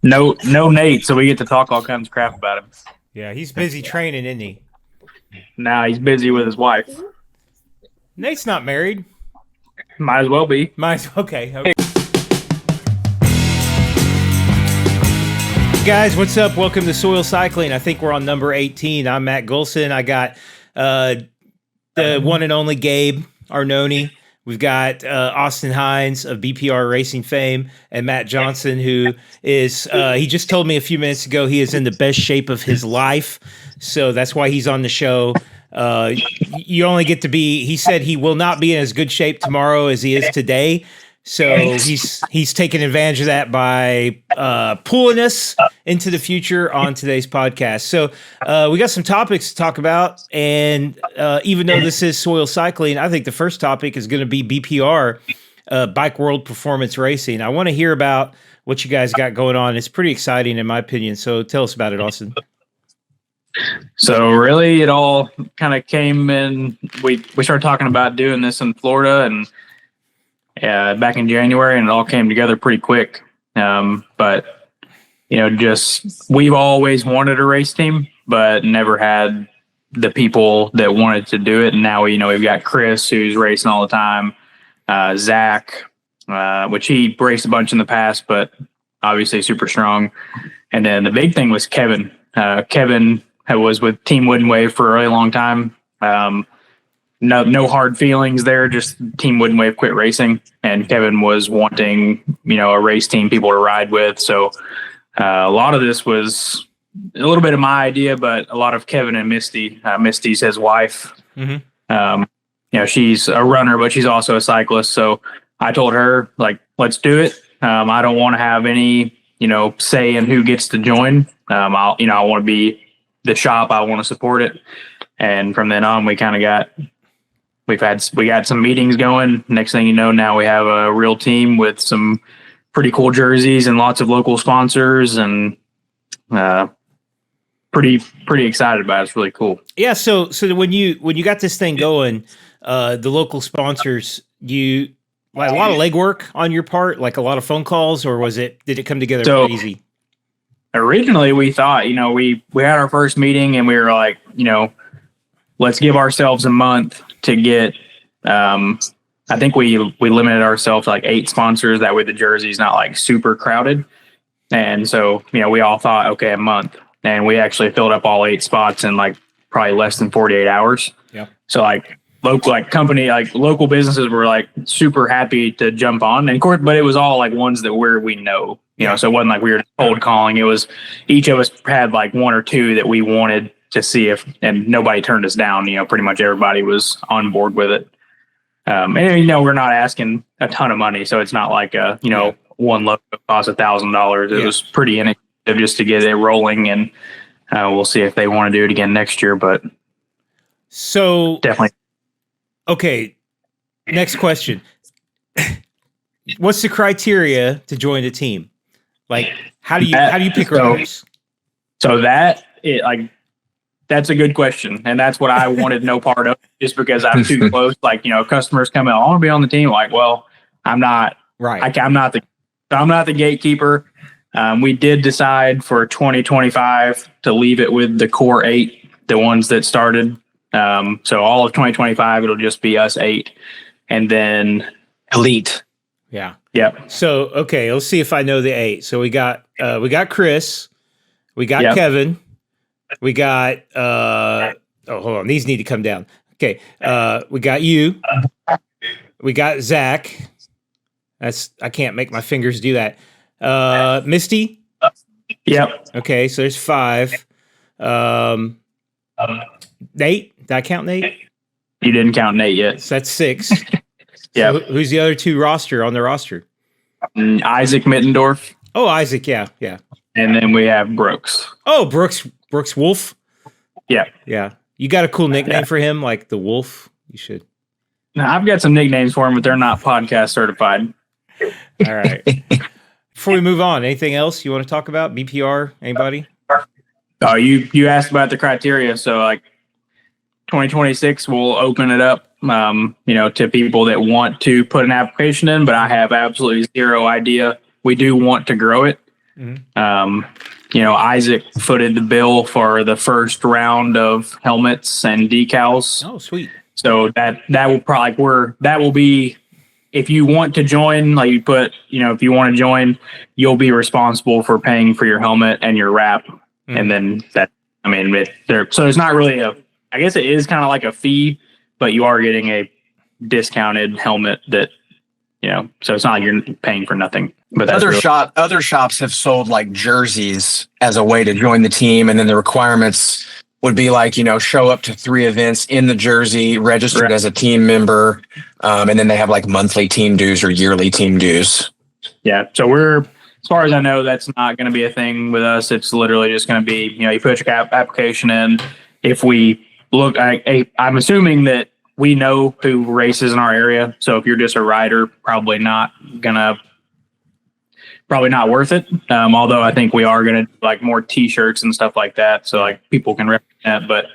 No Nate, so we get to talk all kinds of crap about him. Yeah, he's busy training, isn't he? Now he's busy with his wife. Nate's not married. Might as well be. Okay. Guys, what's up? Welcome to Soil Cycling. I think we're on number 18. I'm Matt Gulson. I got the one and only Gabe Arnone. We've got Austin Hines of BPR racing fame and Matt Johnson, who is, he just told me a few minutes ago he is in the best shape of his life. So that's why he's on the show. You only get to be, he said he will not be in as good shape tomorrow as he is today. So he's taking advantage of that by pulling us into the future on today's podcast. So we got some topics to talk about, and even though this is soil cycling, I think the first topic is going to be BPR, Bike World Performance Racing. I want to hear about what you guys got going on. It's pretty exciting in my opinion. So tell us about it, Austin. So really, it all kind of came in. We started talking about doing this in Florida and back in January, and it all came together pretty quick. But just we've always wanted a race team, but never had the people that wanted to do it. And now we've got Chris, who's racing all the time, Zach, which he raced a bunch in the past, but obviously super strong. And then the big thing was Kevin. Kevin was with Team Wooden Wave for a really long time. No hard feelings there, just Team Wooden Wave quit racing, and Kevin was wanting, a race team, people to ride with. So a lot of this was a little bit of my idea, but a lot of Kevin and Misty. Misty's his wife. Mm-hmm. She's a runner, but she's also a cyclist. So I told her, let's do it. I don't want to have any, say in who gets to join. I want to be the shop. I want to support it. And from then on, we got some meetings going. Next thing you know, now we have a real team with some pretty cool jerseys and lots of local sponsors, and pretty excited about it. It's really cool. Yeah. So when you got this thing going, the local sponsors, a lot of legwork on your part, like a lot of phone calls, or did it come together pretty easy? Originally, we thought, we had our first meeting and we were like, let's give ourselves a month to get, I think we limited ourselves to 8 sponsors. That way the jersey's not super crowded. And so, we all thought, okay, a month. And we actually filled up all 8 spots in probably less than 48 hours. Yeah. So local businesses were super happy to jump on. And of course, but it was all ones that we know, so it wasn't we were cold calling. It was each of us had 1 or 2 that we wanted to see if, and nobody turned us down. Pretty much everybody was on board with it. And we're not asking a ton of money, so it's not one logo costs $1,000. It was pretty inexpensive just to get it rolling, and we'll see if they want to do it again next year. But so definitely. Okay, next question. What's the criteria to join the team? How do you pick runners? So that's a good question. And that's what I wanted no part of, just because I'm too close. Customers come in, I want to be on the team. Well, I'm not. Right. I'm not the gatekeeper. We did decide for 2025 to leave it with the core 8, the ones that started. So all of 2025, it'll just be us 8. And then elite. Yeah. Yep. So, okay, let's see if I know the 8. So we got Chris, we got Kevin, we got, hold on, these need to come down. Okay. We got you, we got Zach. I can't make my fingers do that. Misty. Yep. Okay. So there's 5. Nate, did I count Nate? You didn't count Nate yet. So that's 6. Yeah. So who's the other 2 on the roster? Isaac Mittendorf. Oh, Isaac. Yeah. And then we have Brooks. Oh, Brooks Wolf. Yeah. Yeah. You got a cool nickname for him, like the Wolf? You should. No, I've got some nicknames for him, but they're not podcast certified. All right. Before we move on, anything else you want to talk about? BPR? Anybody? Oh, you asked about the criteria. So 2026, we'll open it up, to people that want to put an application in, but I have absolutely zero idea. We do want to grow it. Isaac footed the bill for the first round of helmets and decals. Oh, sweet. So that will probably that will be, if you want to join, like you put, if you want to join, you'll be responsible for paying for your helmet and your wrap. And then so it's not really I guess it is kind of like a fee, but you are getting a discounted helmet that, so it's not like you're paying for nothing. But that's other shops have sold like jerseys as a way to join the team. And then the requirements would be like, show up to 3 events in the jersey, registered as a team member. And then they have like monthly team dues or yearly team dues. Yeah. So as far as I know, that's not going to be a thing with us. It's literally just going to be, you put your application in. If we look, I'm assuming that we know who races in our area. So if you're just a rider, probably not worth it. Although I think we are going to like more t-shirts and stuff like that. So like people can represent, but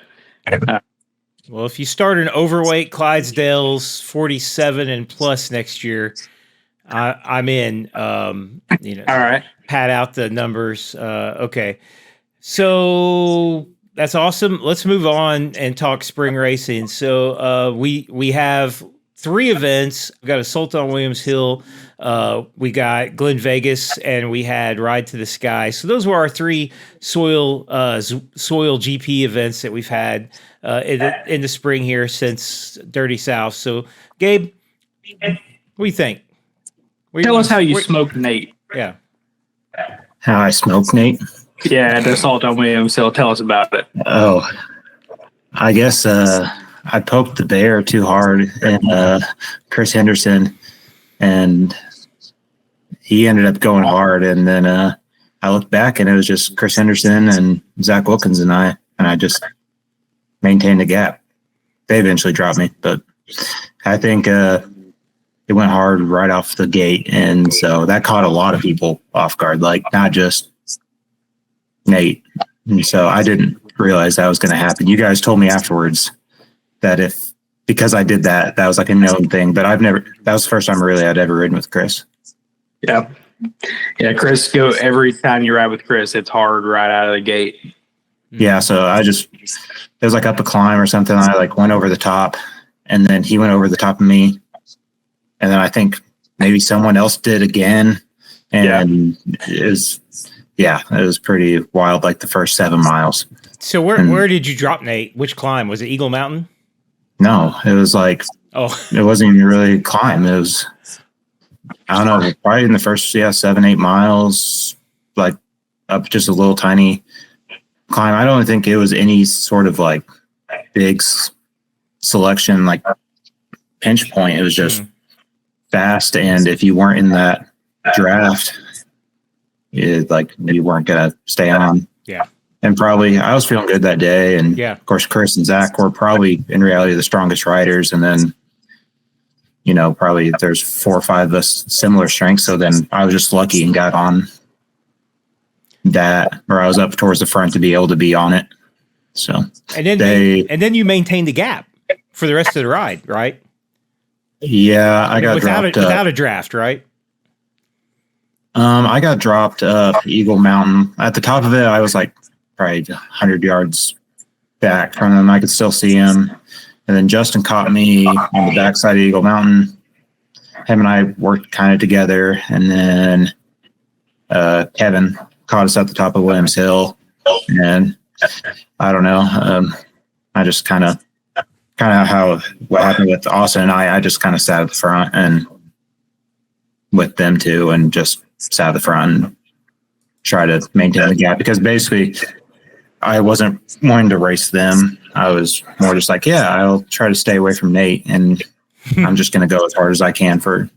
well, if you start an overweight Clydesdales 47 and plus next year, I'm in, all right. Pad out the numbers. Okay. So that's awesome. Let's move on and talk spring racing. So we have 3 events. We got Assault on Williams Hill. We got Glen Vegas, and we had Ride to the Sky. So those were our 3 soil GP events that we've had in the spring here since Dirty South. So Gabe, what do you think? Tell us how you smoked Nate. Yeah. How I smoked Nate? Yeah, the Assault on Williams Hill. Tell us about it. Oh, I guess I poked the bear too hard and Chris Henderson, and he ended up going hard. And then I looked back, and it was just Chris Henderson and Zach Wilkins and I just maintained the gap. They eventually dropped me, but I think it went hard right off the gate, and so that caught a lot of people off guard, like not just Nate. And so I didn't realize that was going to happen. You guys told me afterwards that because I did that was like a known thing, but that was the first time really I'd ever ridden with Chris. Yeah. Yeah. Chris, every time you ride with Chris, it's hard right out of the gate. Yeah. So it was like up a climb or something. I like went over the top, and then he went over the top of me. And then I think maybe someone else did again. And it was pretty wild, like the first 7 miles. So where did you drop Nate? Which climb? Was it Eagle Mountain? No, it was like, it wasn't even really a climb. It was, I don't know, probably in the first, 7-8 miles, like up just a little tiny climb. I don't think it was any sort of like big selection, like pinch point. It was just fast. And if you weren't in that draft, you weren't going to stay on. Yeah. And probably I was feeling good that day. And of course, Chris and Zach were probably in reality the strongest riders. And then, probably there's 4 or 5 of us similar strengths. So then I was just lucky and got on that, or I was up towards the front to be able to be on it. So, and then you maintained the gap for the rest of the ride, right? Yeah. I got without a draft, right? I got dropped Eagle Mountain. At the top of it, I was like probably 100 yards back from him. I could still see him. And then Justin caught me on the backside of Eagle Mountain. Him and I worked kind of together. And then Kevin caught us at the top of Williams Hill. And I don't know. I just kind of what happened with Austin and I just kind of sat at the front and with them too, and just sat at the front and try to maintain the gap, because basically I wasn't wanting to race them. I was more just like, I'll try to stay away from Nate, and I'm just going to go as hard as I can for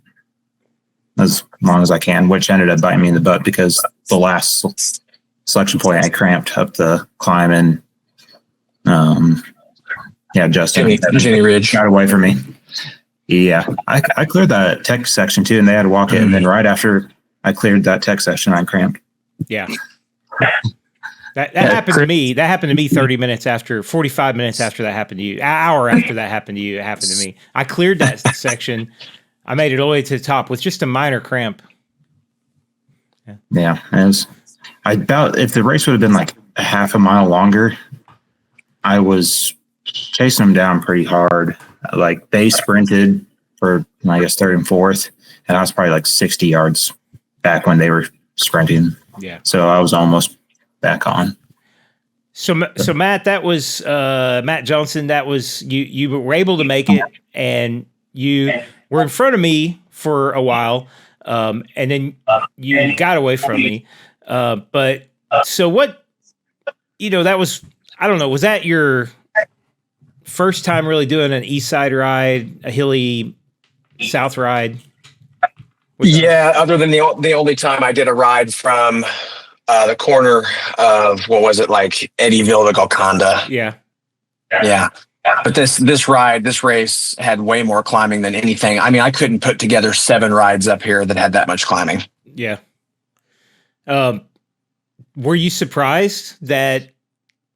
as long as I can, which ended up biting me in the butt, because the last selection point I cramped up the climb, and Justin Jenny Ridge got away from me. Yeah, I cleared that tech section too, and they had to walk it. And then right after I cleared that tech section, I cramped. Yeah. That happened to me. That happened to me 45 minutes after that happened to you. An hour after that happened to you, it happened to me. I cleared that section. I made it all the way to the top with just a minor cramp. Yeah, it was. If the race would have been like a half a mile longer, I was chasing them down pretty hard. Like they sprinted for, I guess, third and fourth, and I was probably like 60 yards back when they were sprinting. Yeah. So I was almost back on. So Matt, that was Matt Johnson. That was you. You were able to make it, and you were in front of me for a while, and then you got away from me. But so what? That was, I don't know. Was that your first time really doing an east side ride, a hilly south ride? Yeah, other than the only time I did a ride from the corner of, what was it, like Eddyville to Golconda. Yeah. But this race had way more climbing than anything. I mean, I couldn't put together 7 rides up here that had that much climbing. Yeah. Were you surprised that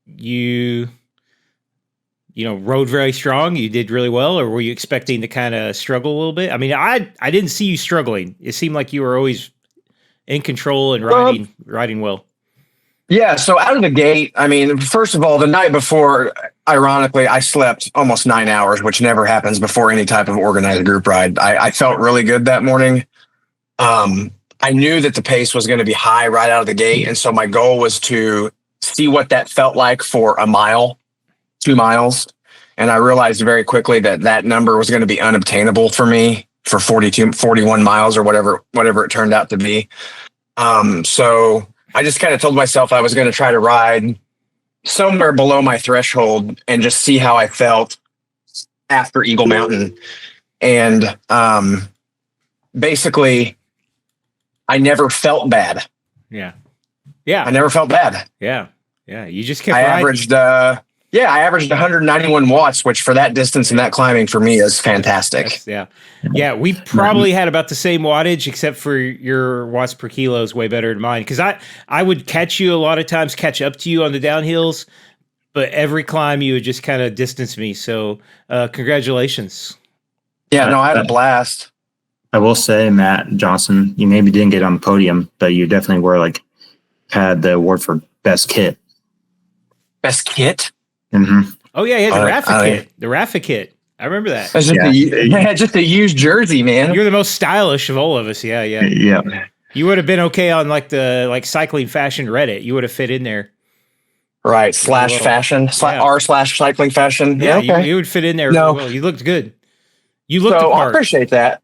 you rode very strong? You did really well, or were you expecting to kind of struggle a little bit? I mean, I didn't see you struggling. It seemed like you were always in control and riding well. Yeah. So out of the gate, I mean, first of all, the night before, ironically, I slept almost 9 hours, which never happens before any type of organized group ride. I felt really good that morning. I knew that the pace was going to be high right out of the gate. And so my goal was to see what that felt like for a mile, 2 miles. And I realized very quickly that number was going to be unobtainable for me for 41 miles or whatever it turned out to be. So I just kind of told myself I was going to try to ride somewhere below my threshold and just see how I felt after Eagle Mountain. And basically, I never felt bad. Yeah. I never felt bad. Yeah. You just kept riding. I averaged 191 watts, which for that distance and that climbing for me is fantastic. Yeah. We probably had about the same wattage, except for your watts per kilo is way better than mine. Because I would catch you a lot of times, catch up to you on the downhills, but every climb you would just kind of distance me. So congratulations. Yeah, no, I had a blast. I will say, Matt Johnson, you maybe didn't get on the podium, but you definitely had the award for best kit. Best kit? Mm-hmm. Oh yeah, the Rafa kit. The Rafa kit. I remember that. That's just a used jersey, man. You're the most stylish of all of us. Yeah. You would have been okay on the cycling fashion Reddit. You would have fit in there. Right. /fashion r/cycling fashion. Yeah. Okay. You would fit in there. No. Well, you looked good. You looked the part. I appreciate that.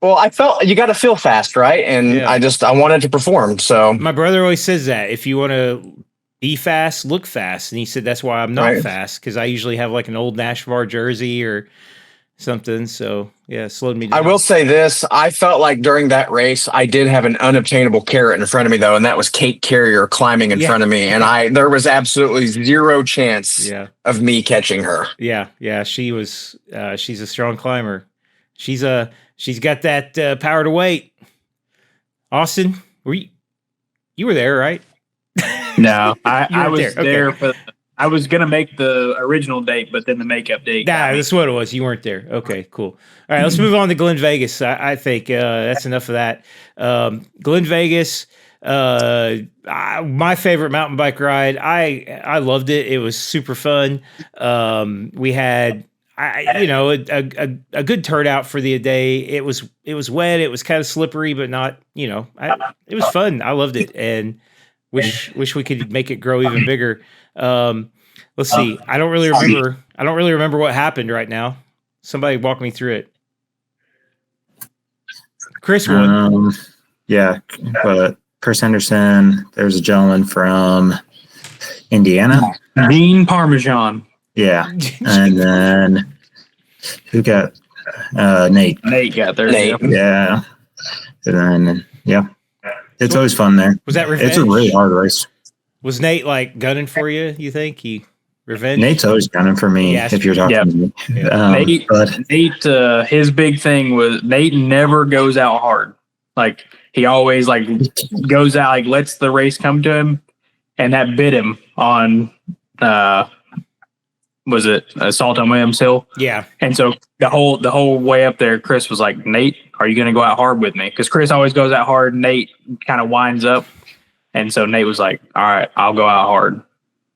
Well, I felt you got to feel fast, right? And I wanted to perform. So my brother always says that if you want to be fast, look fast. And he said, that's why I'm not fast. Cause I usually have like an old Nashville jersey or something. So yeah, it slowed me down. I will say this. I felt like during that race, I did have an unobtainable carrot in front of me though. And that was Kate Carrier climbing in front of me. And there was absolutely zero chance of me catching her. Yeah. She's a strong climber. She's got that power to weight. Austin, you were there, right? No, I was there okay. I was going to make the original date, but then the makeup date. That's what it was. You weren't there. Okay, cool. All right, let's move on to Glen Vegas. I think that's enough of that. Glen Vegas, my favorite mountain bike ride. I loved it. It was super fun. We had a good turnout for the day. It was wet. It was kind of slippery, but not, it was fun. I loved it. And wish we could make it grow even bigger. Let's see. I don't really remember what happened right now. Somebody walk me through it. Chris won. But Chris Henderson, there's a gentleman from Indiana. Dean Parmesan. Yeah. And then who got Nate? Nate got there. Nate. Yeah. And then it's always fun there. Was that revenge? It's a really hard race. Was Nate like gunning for you? You think he revenge? Nate's always gunning for me. If you're talking to me. Nate, his big thing was Nate never goes out hard. Like he always goes out, lets the race come to him, and that bit him on was it Salt on Williams Hill? Yeah. And so the whole way up there, Chris was like, Nate, are you going to go out hard with me? Because Chris always goes out hard. Nate kind of winds up. And so Nate was like, all right, I'll go out hard.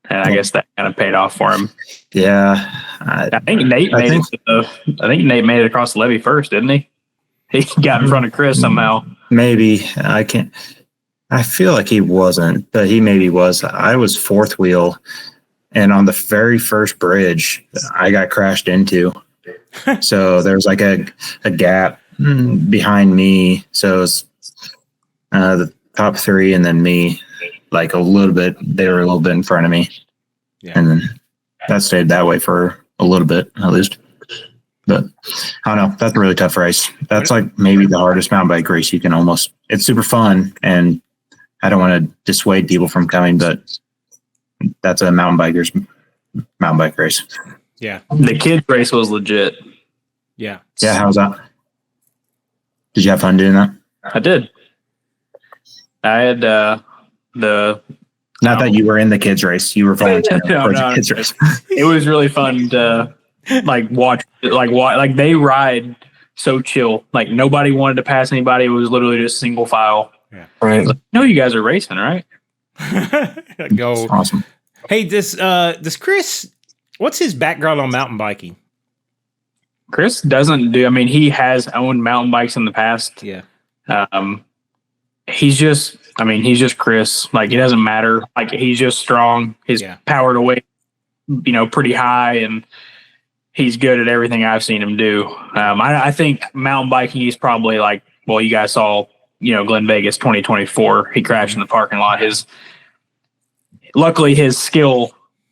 And I guess that kind of paid off for him. Yeah. I think Nate made it across the levee first, didn't he? He got in front of Chris somehow. Maybe. I feel like he wasn't, but he maybe was. I was fourth wheel. And on the very first bridge, I got crashed into. So there's like a gap behind me. So it's the top three and then me, like a little bit. They were a little bit in front of me. Yeah. And then that stayed that way for a little bit, at least. But I don't know. That's a really tough race. That's like maybe the hardest mountain bike race you can almost. It's super fun. And I don't want to dissuade people from coming, but that's a mountain bike race. Yeah. The kids race was legit. Yeah. Yeah. How was that? Did you have fun doing that? I did. I had not that you were in the kids race. You were volunteering for the kids race. It was really fun to watch they ride so chill. Like nobody wanted to pass anybody. It was literally just single file. Yeah. Right. No, you guys are racing, right? Go. That's awesome. Hey, does Chris, what's his background on mountain biking? Chris doesn't do, I mean, he has owned mountain bikes in the past. Yeah. He's just Chris. Like, it doesn't matter. Like, he's just strong. His power to weight, pretty high, and he's good at everything I've seen him do. I think mountain biking, he's probably like, well, you guys saw, Glen Vegas 2024. He crashed in the parking lot. Luckily his skill,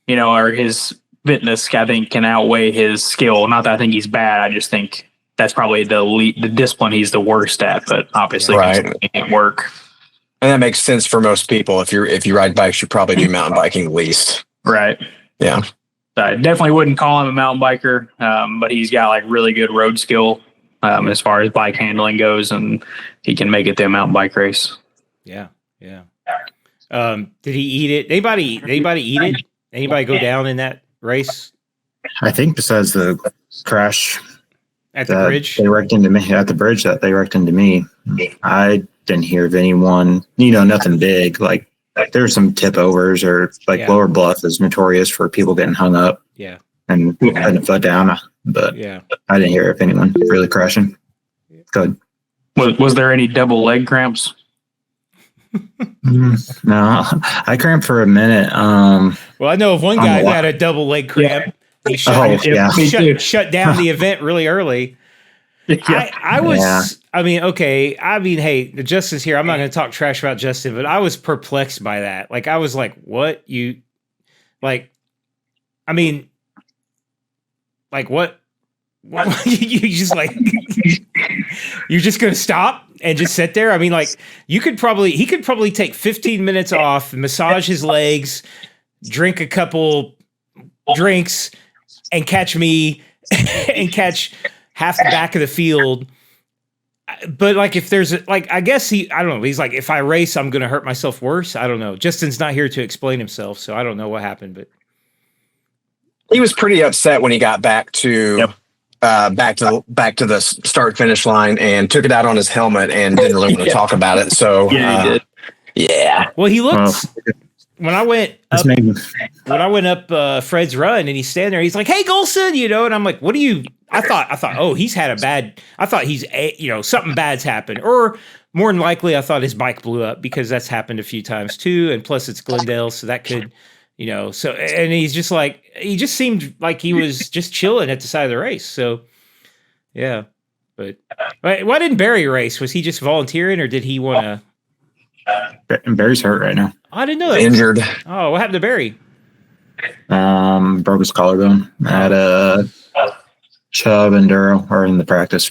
or his fitness, I think, can outweigh his skill. Not that I think he's bad. I just think that's probably the discipline he's the worst at, but obviously it can't work. And that makes sense for most people. If you ride bikes, you probably do mountain biking least. Right. Yeah. I definitely wouldn't call him a mountain biker, but he's got like really good road skill as far as bike handling goes, and he can make it to a mountain bike race. Yeah. Yeah. Did he eat it? Anybody eat it? Anybody go down in that race? I think besides the crash at the bridge, they wrecked into me at the bridge that they wrecked into me. I didn't hear of anyone, nothing big. Like there were some tip overs or Lower Bluff is notorious for people getting hung up. Yeah. And putting a foot down. But I didn't hear of anyone really crashing. Good. Was there any double leg cramps? No, I cramped for a minute. Well, I know of one guy who had a double leg cramp. He shut down the event really early. Hey, Justin's here. I'm not going to talk trash about Justin, but I was perplexed by that. Like, I was like, what? What? You just you're just going to stop and just sit there? I mean, he could probably take 15 minutes off, massage his legs, drink a couple drinks, and catch me and catch half the back of the field. But if there's I guess I don't know. He's like, if I race, I'm going to hurt myself worse. I don't know. Justin's not here to explain himself, so I don't know what happened, but he was pretty upset when he got back to back to the start finish line and took it out on his helmet and didn't really want to talk about it. So he did. Yeah. Well, he looked when I went up Fred's run and he's standing there. He's like, "Hey, Golson," and I'm like, "What do you?" I thought, oh, he's had a bad. I thought he's something bad's happened, or more than likely, I thought his bike blew up because that's happened a few times too, and plus it's Glendale, so that could. So, and he's just he just seemed like he was just chilling at the side of the race. So, yeah. But why didn't Barry race? Was he just volunteering or did he want to? Barry's hurt right now. I didn't know that. Injured. Oh, what happened to Barry? Broke his collarbone. Had Chubb and Duro are in the practice.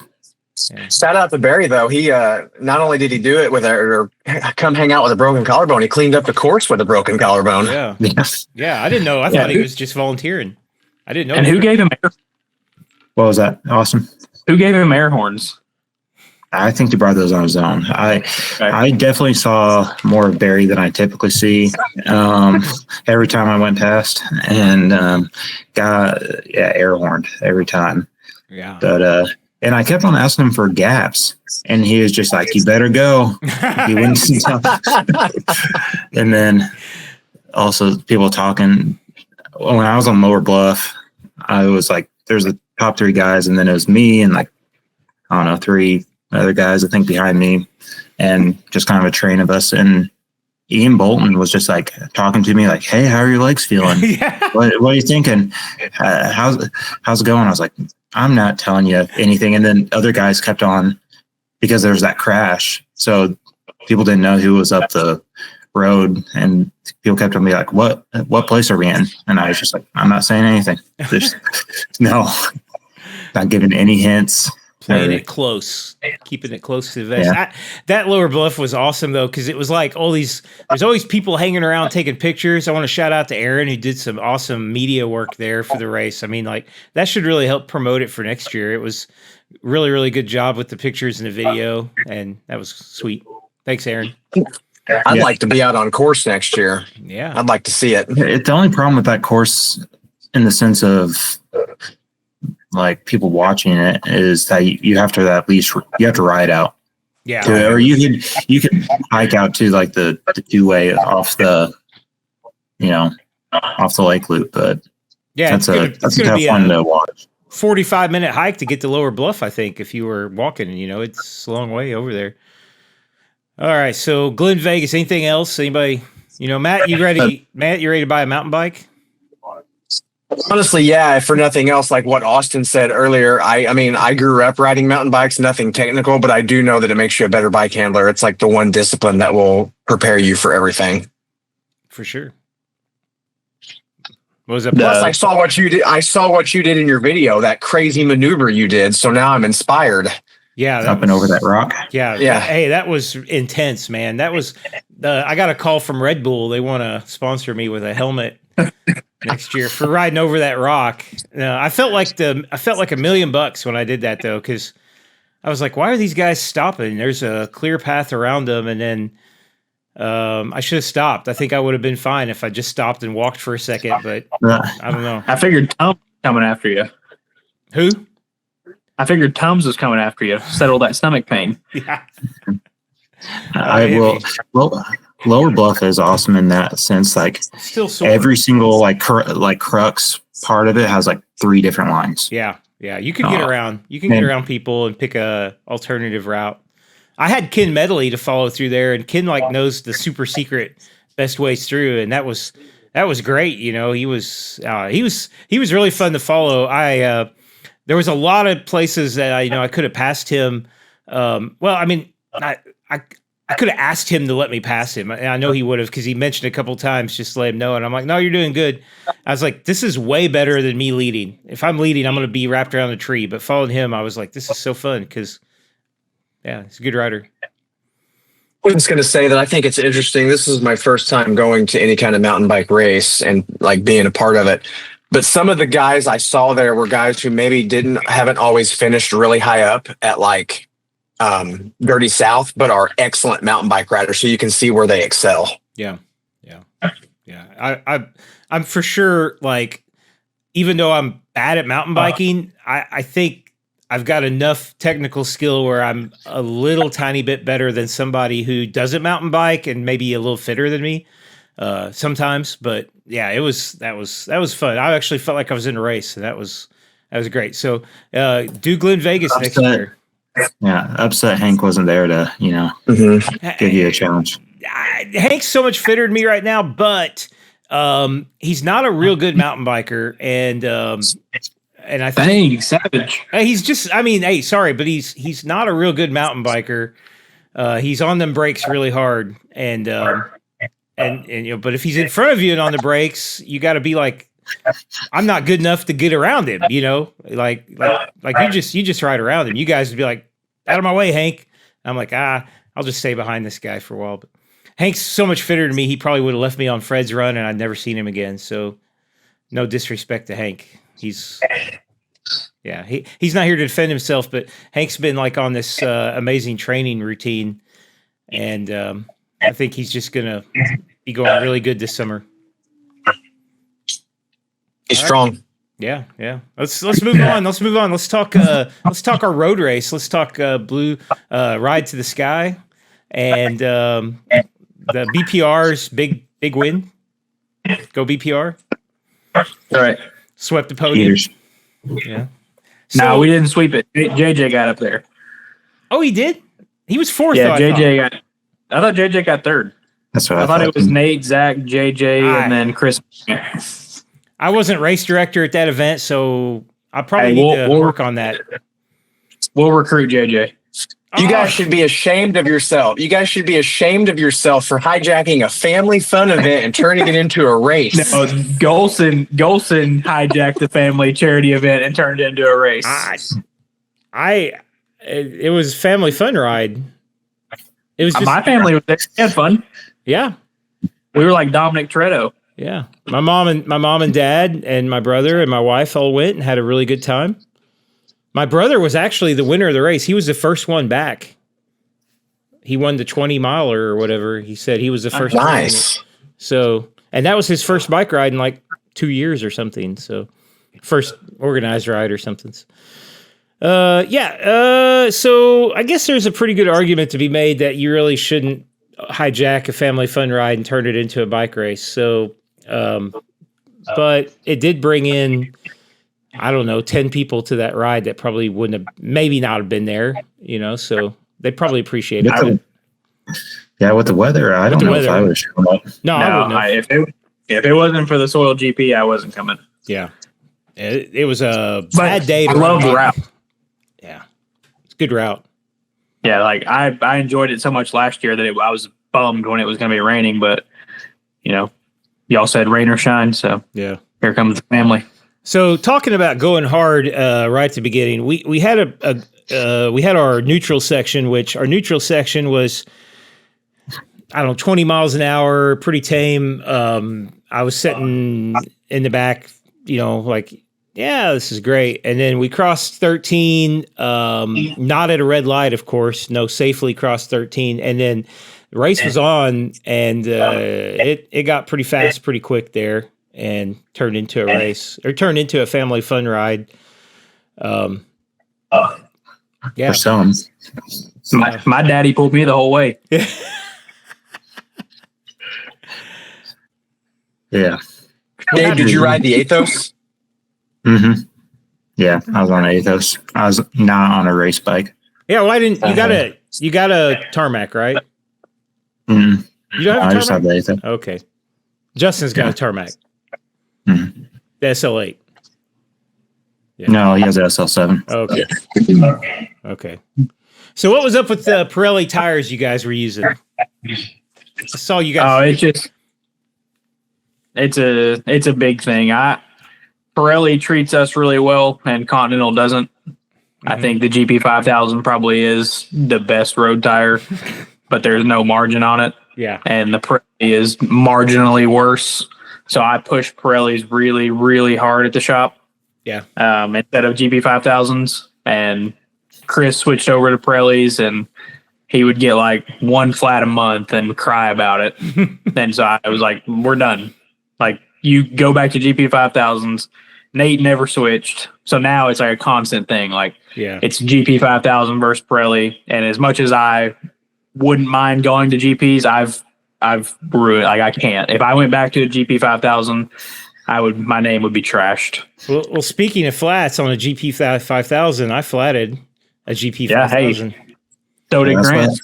Yeah. Shout out to Barry though. He not only did he do it with or come hang out with a broken collarbone, he cleaned up the course with a broken collarbone. Yeah, yes. Yeah. I didn't know. I thought he was just volunteering. I didn't know. And who gave him? What was that? Awesome. Who gave him air horns? I think he brought those on his own. I definitely saw more of Barry than I typically see every time I went past, and got air horned every time. Yeah. But and I kept on asking him for gaps, and he was just like, "You better go." He wouldn't. And then also people talking. When I was on Lower Bluff, I was like, "There's the top 3 guys," and then it was me and like I don't know 3 other guys I think behind me, and just kind of a train of us. And Ian Bolton was just like talking to me like, "Hey, how are your legs feeling? Yeah. What are you thinking? How's it going?" I was like, "I'm not telling you anything." And then other guys kept on because there was that crash, so people didn't know who was up the road, and people kept on me like, what place are we in?" And I was just like, "I'm not saying anything. Just no, not giving any hints." Playing it close, keeping it close to the vest. Yeah. That Lower Bluff was awesome though, because it was like there's always people hanging around taking pictures. I want to shout out to Aaron, who did some awesome media work there for the race. I mean, like that should really help promote it for next year. It was really, really good job with the pictures and the video, and that was sweet. Thanks, Aaron. I'd like to be out on course next year. Yeah. I'd like to see it. It's the only problem with that course in the sense of like people watching it is that you have to at least you have to ride out. Yeah. Or you could hike out to like the 2-way off the lake loop, but Yeah, that's a tough one to watch. 45-minute hike to get to Lower Bluff, I think, if you were walking. It's a long way over there. All right, so Glen Vegas, anything else? Anybody, Matt, you ready? Matt, you ready to buy a mountain bike? Honestly, yeah, for nothing else, like what Austin said earlier, I mean, I grew up riding mountain bikes, nothing technical, but I do know that it makes you a better bike handler. It's like the one discipline that will prepare you for everything. For sure. What was it? Plus, I saw what you did. I saw what you did in your video, that crazy maneuver you did. So now I'm inspired. Yeah. Up and over that rock. Yeah. Yeah. Hey, that was intense, man. That was, I got a call from Red Bull. They want to sponsor me with a helmet next year for riding over that rock. I felt like $1 million when I did that though, because I was like, why are these guys stopping? There's a clear path around them, and then I should have stopped. I think I would have been fine if I just stopped and walked for a second, but I don't know. I figured Tom was coming after you. Who? I figured Tom's was coming after you. Settle that stomach pain. Yeah. I will. Well, Lower Bluff is awesome in that sense. Like Still sore. every single like crux part of it has like 3 different lines. Yeah. You can get around. You can get around people and pick a alternative route. I had Ken Medley to follow through there, and Ken knows the super secret best ways through, and that was great. He was really fun to follow. There was a lot of places that I could have passed him. I could have asked him to let me pass him. I know he would have, because he mentioned a couple times just to let him know. And I'm like, no, you're doing good. I was like, this is way better than me leading. If I'm leading, I'm going to be wrapped around a tree. But following him, I was like, this is so fun because, yeah, he's a good rider. I was going to say that I think it's interesting. This is my first time going to any kind of mountain bike race and like being a part of it. But some of the guys I saw there were guys who maybe haven't always finished really high up at like Dirty South, but are excellent mountain bike riders. So you can see where they excel. Yeah. I'm for sure, like, even though I'm bad at mountain biking, I think I've got enough technical skill where I'm a little tiny bit better than somebody who doesn't mountain bike and maybe a little fitter than me sometimes. But yeah, that was fun. I actually felt like I was in a race, and that was great. So do Glen Vegas next year. Yeah, upset Hank wasn't there to, give you a challenge. Hank's so much fitter than me right now, but he's not a real good mountain biker, and I think savage. He's just, hey, sorry, but he's not a real good mountain biker. He's on them brakes really hard, and but if he's in front of you and on the brakes, you got to be like, I'm not good enough to get around him, like you just ride around him. You guys would be like, out of my way, Hank. I'm like, I'll just stay behind this guy for a while. But Hank's so much fitter than me. He probably would have left me on Fred's run, and I'd never seen him again. So no disrespect to Hank. He's Yeah, he's not here to defend himself, but Hank's been like on this amazing training routine, and I think he's just gonna be going really good this summer. He's strong. Yeah. Let's move on. Let's talk our road race. Let's talk blue ride to the sky, and the BPR's big win. Go BPR. All right. Swept the podium. Peters. Yeah. No, we didn't sweep it. JJ got up there. Oh, he did? He was fourth. Yeah, I thought JJ got third. That's what I thought it was Nate, Zach, JJ, and then Chris. I wasn't race director at that event, so I probably need to work on that. We'll recruit JJ. You guys should be ashamed of yourself. You guys should be ashamed of yourself for hijacking a family fun event and turning it into a race. No, Golson hijacked the family charity event and turned it into a race. It was a family fun ride. It was just, my family was there. They had fun. Yeah. We were like Dominic Toretto. Yeah. My mom and dad and my brother and my wife all went and had a really good time. My brother was actually the winner of the race. He was the first one back. He won the 20 miler or whatever. He said he was the first one. Nice. So, and that was his first bike ride in like 2 years or something. So, first organized ride or something. So I guess there's a pretty good argument to be made that you really shouldn't hijack a family fun ride and turn it into a bike race. So, but it did bring in, I don't know, 10 people to that ride that probably wouldn't have, maybe not have been there, so they probably appreciate it. With the weather, I don't know if I would show up. No, I wouldn't have. If it wasn't for the Soil GP, I wasn't coming. Yeah. It was a bad day. I love the route. Yeah. It's a good route. Yeah, like I enjoyed it so much last year that I was bummed when it was going to be raining, but, y'all said rain or shine, so yeah, here comes the family. So talking about going hard right at the beginning, we had we had our neutral section, which our neutral section was, 20 miles an hour, pretty tame. I was sitting in the back, this is great. And then we crossed 13, not at a red light, of course, safely crossed 13. And then the race was on, and it got pretty fast, pretty quick there. And turned into a race, or turned into a family fun ride. For some. My daddy pulled me the whole way. Yeah. Dave, did you ride the Athos? Mm-hmm. Yeah, I was on Athos. I was not on a race bike. Yeah, why didn't you got a tarmac, right? Mm-hmm. You don't have a tarmac? I just have the Athos. Okay. Justin's got a tarmac. Mm-hmm. The SL8. Yeah. No, he has an SL7. Okay. Okay. So what was up with the Pirelli tires you guys were using? I saw you guys. It's a big thing. Pirelli treats us really well, and Continental doesn't. Mm-hmm. I think the GP5000 probably is the best road tire, but there's no margin on it. Yeah. And the Pirelli is marginally worse. So I pushed Pirellis really, really hard at the shop. Yeah. Instead of GP5000s, and Chris switched over to Pirellis, and he would get like one flat a month and cry about it. And so I was like, we're done. Like, you go back to GP5000s. Nate never switched. So now it's like a constant thing. Like, it's GP5000 versus Pirelli. And as much as I wouldn't mind going to GPs, I've ruined, like, I can't. If I went back to a GP5000, my name would be trashed. Well, speaking of flats on a GP5000, I flatted a GP5000. Yeah, hey, so did Grant.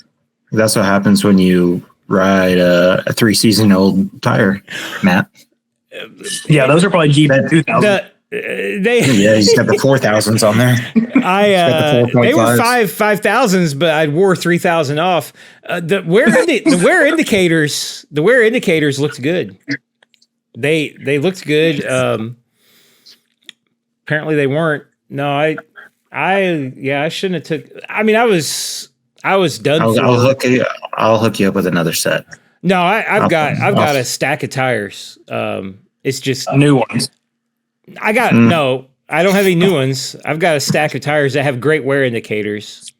That's what happens when you ride a 3-season-old tire, Matt. Yeah, those are probably GP2000. He's got the 4000s on there. They were 5,000s, but I wore 3,000 off. The wear indicators looked good. They looked good. Apparently they weren't. No, I shouldn't have took. I mean, I was done. I'll hook you up with another set. No, I've got a stack of tires. It's just new ones. I got no. I don't have any new ones. I've got a stack of tires that have great wear indicators.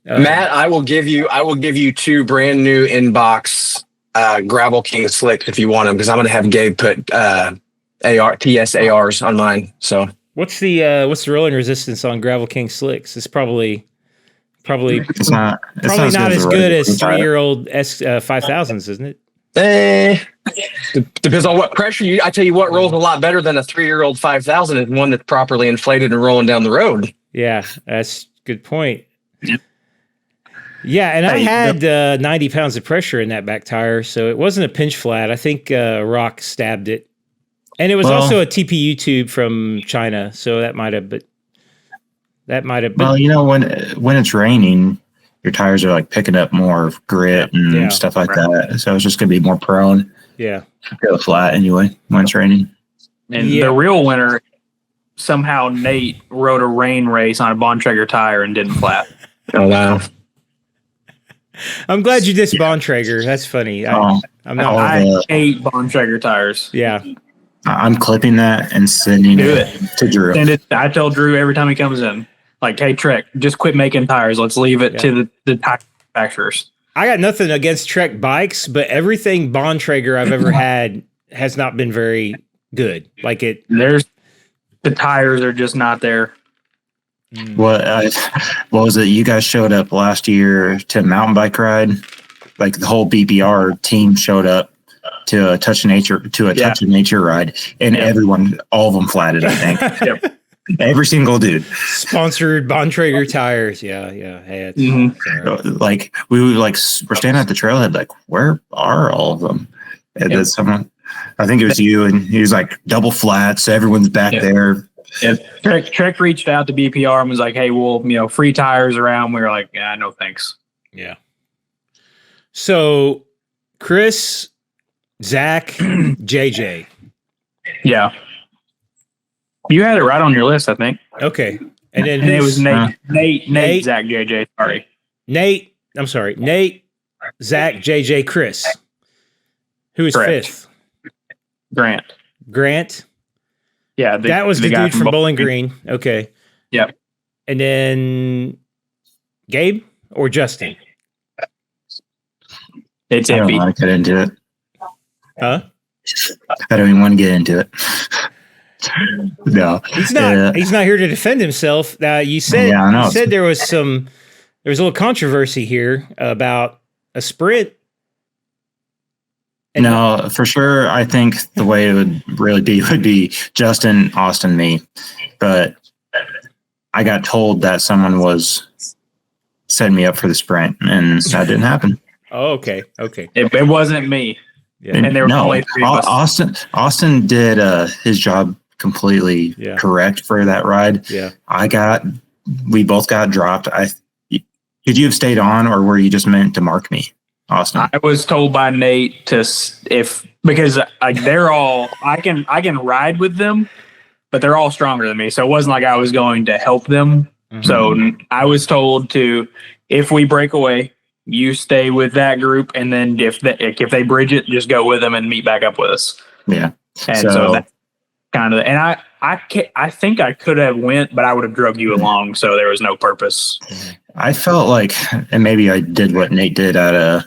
Matt, I will give you 2 brand new inbox Gravel King slicks if you want them, because I'm going to have Gabe put TSARs on mine. So what's the rolling resistance on Gravel King slicks? It's probably It's not as good as regular 3-year-old S5000s, isn't it? Depends on what pressure I tell you what rolls a lot better than a 3-year-old 5000 is one that's properly inflated and rolling down the road. Yeah, that's a good point. Yeah, and I had 90 pounds of pressure in that back tire, so it wasn't a pinch flat. I think a rock stabbed it. And it was also a TPU tube from China, so that might have been. Well, when it's raining, your tires are like picking up more grit and stuff like that. So it's just going to be more prone. Yeah. To go flat anyway when it's raining. And the real winner, somehow Nate rode a rain race on a Bontrager tire and didn't flat. Oh, wow. I'm glad you dissed Bontrager. That's funny. I hate Bontrager tires. Yeah. I'm clipping that and sending it to Drew. I tell Drew every time he comes in, like, hey, Trek, just quit making tires. Let's leave it to the tire manufacturers. I got nothing against Trek bikes, but everything Bontrager I've ever had has not been very good. The tires are just not there. What was it? You guys showed up last year to a mountain bike ride. Like the whole BPR team showed up to a touch of nature ride, and everyone, all of them flatted. I think. Yep. Every single dude. Sponsored Bontrager tires. Yeah. Hey, like we're standing at the trailhead, like, where are all of them? And then someone, I think it was you, and he was like double flat, so everyone's back there. Yeah. Trek reached out to BPR and was like, hey, well, free tires around. We were like, yeah, no thanks. Yeah. So Chris, Zach, JJ. Yeah. You had it right on your list, I think. Okay. And then it was Nate, Zach, JJ. Sorry. Nate, Zach, JJ, Chris. Who is Correct. fifth? Grant. Yeah. That was the dude from Bowling Green. Okay. Yep. And then Gabe or Justin? It's I don't iffy. want to get into it. Huh? I don't even want to get into it. No, he's not. He's not here to defend himself. You said you said there was a little controversy here about a sprint. No, for sure. I think the way it would really be would be Justin, Austin, me. But I got told that someone was setting me up for the sprint, and that didn't happen. Oh, okay. It wasn't me. Yeah. And there were only 3 of us. Austin did his job completely correct for that ride. Yeah. We both got dropped. Could you have stayed on, or were you just meant to mark me, Austin? I was told by Nate because they're all I can ride with them, but they're all stronger than me. So it wasn't like I was going to help them. Mm-hmm. So I was told if we break away, you stay with that group, and then if they bridge it, just go with them and meet back up with us. Yeah. And so that's kind of, and I think I could have went, but I would have drug you along, so there was no purpose. I felt like, and maybe I did what Nate did at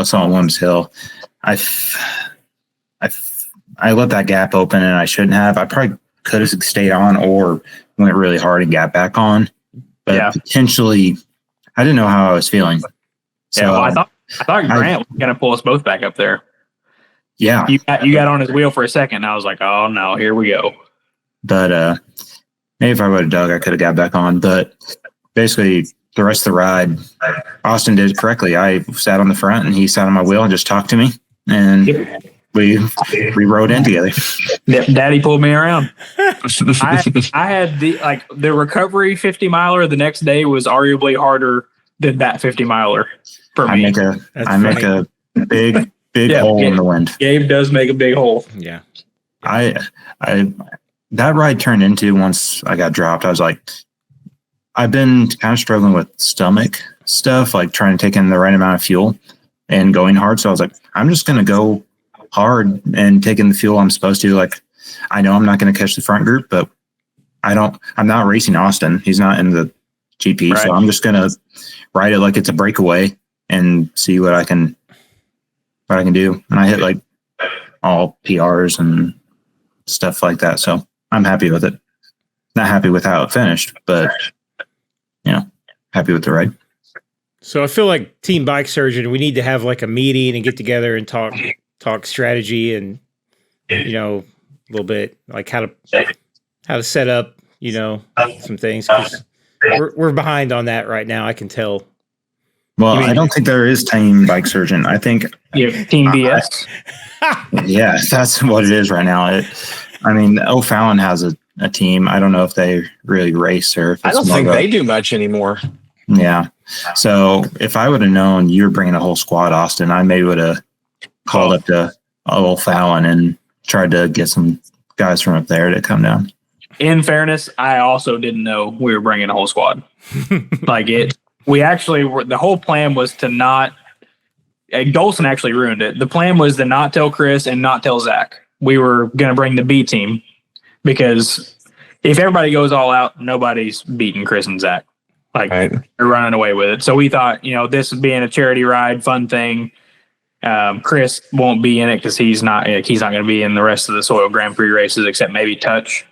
Salt Williams Hill. I let that gap open, and I shouldn't have. I probably could have stayed on or went really hard and got back on, but potentially. I didn't know how I was feeling. So I thought Grant was going to pull us both back up there. Yeah. You got on his wheel for a second. And I was like, oh no, here we go. But maybe if I would have dug, I could have got back on. But basically the rest of the ride, Austin did correctly. I sat on the front and he sat on my wheel and just talked to me. And we rode in together. Yep, Daddy pulled me around. I had the recovery 50 miler the next day was arguably harder than that 50 miler for me. I make a big hole in the wind. Gabe does make a big hole. Yeah. That ride turned into, once I got dropped, I was like, I've been kind of struggling with stomach stuff, like trying to take in the right amount of fuel and going hard. So I was like, I'm just going to go hard and taking the fuel I'm supposed to. Like, I know I'm not going to catch the front group, but I'm not racing Austin. He's not in the GP. Right. So I'm just going to ride it like it's a breakaway and see what I can do. And I hit like all PRs and stuff like that. So I'm happy with it. Not happy with how it finished, but happy with the ride. So I feel like Team Bike Surgeon, we need to have like a meeting and get together and talk strategy and, a little bit like how to set up, some things. 'Cause we're behind on that right now. I can tell. Well, I don't think there is Team Bike Surgeon. I think Team BS. yeah, that's what it is right now. O'Fallon has a team. I don't know if they really race or if it's I don't think they do much anymore. Yeah. So if I would have known you were bringing a whole squad, Austin, I maybe would have called up to O'Fallon and tried to get some guys from up there to come down. In fairness, I also didn't know we were bringing a whole squad. We actually were, the whole plan was to not, Golson actually ruined it. The plan was to not tell Chris and not tell Zach. We were going to bring the B team because if everybody goes all out, nobody's beating Chris and Zach. They're running away with it. So we thought, this being a charity ride, fun thing. Chris won't be in it because he's not going to be in the rest of the Soil Grand Prix races except maybe Touch.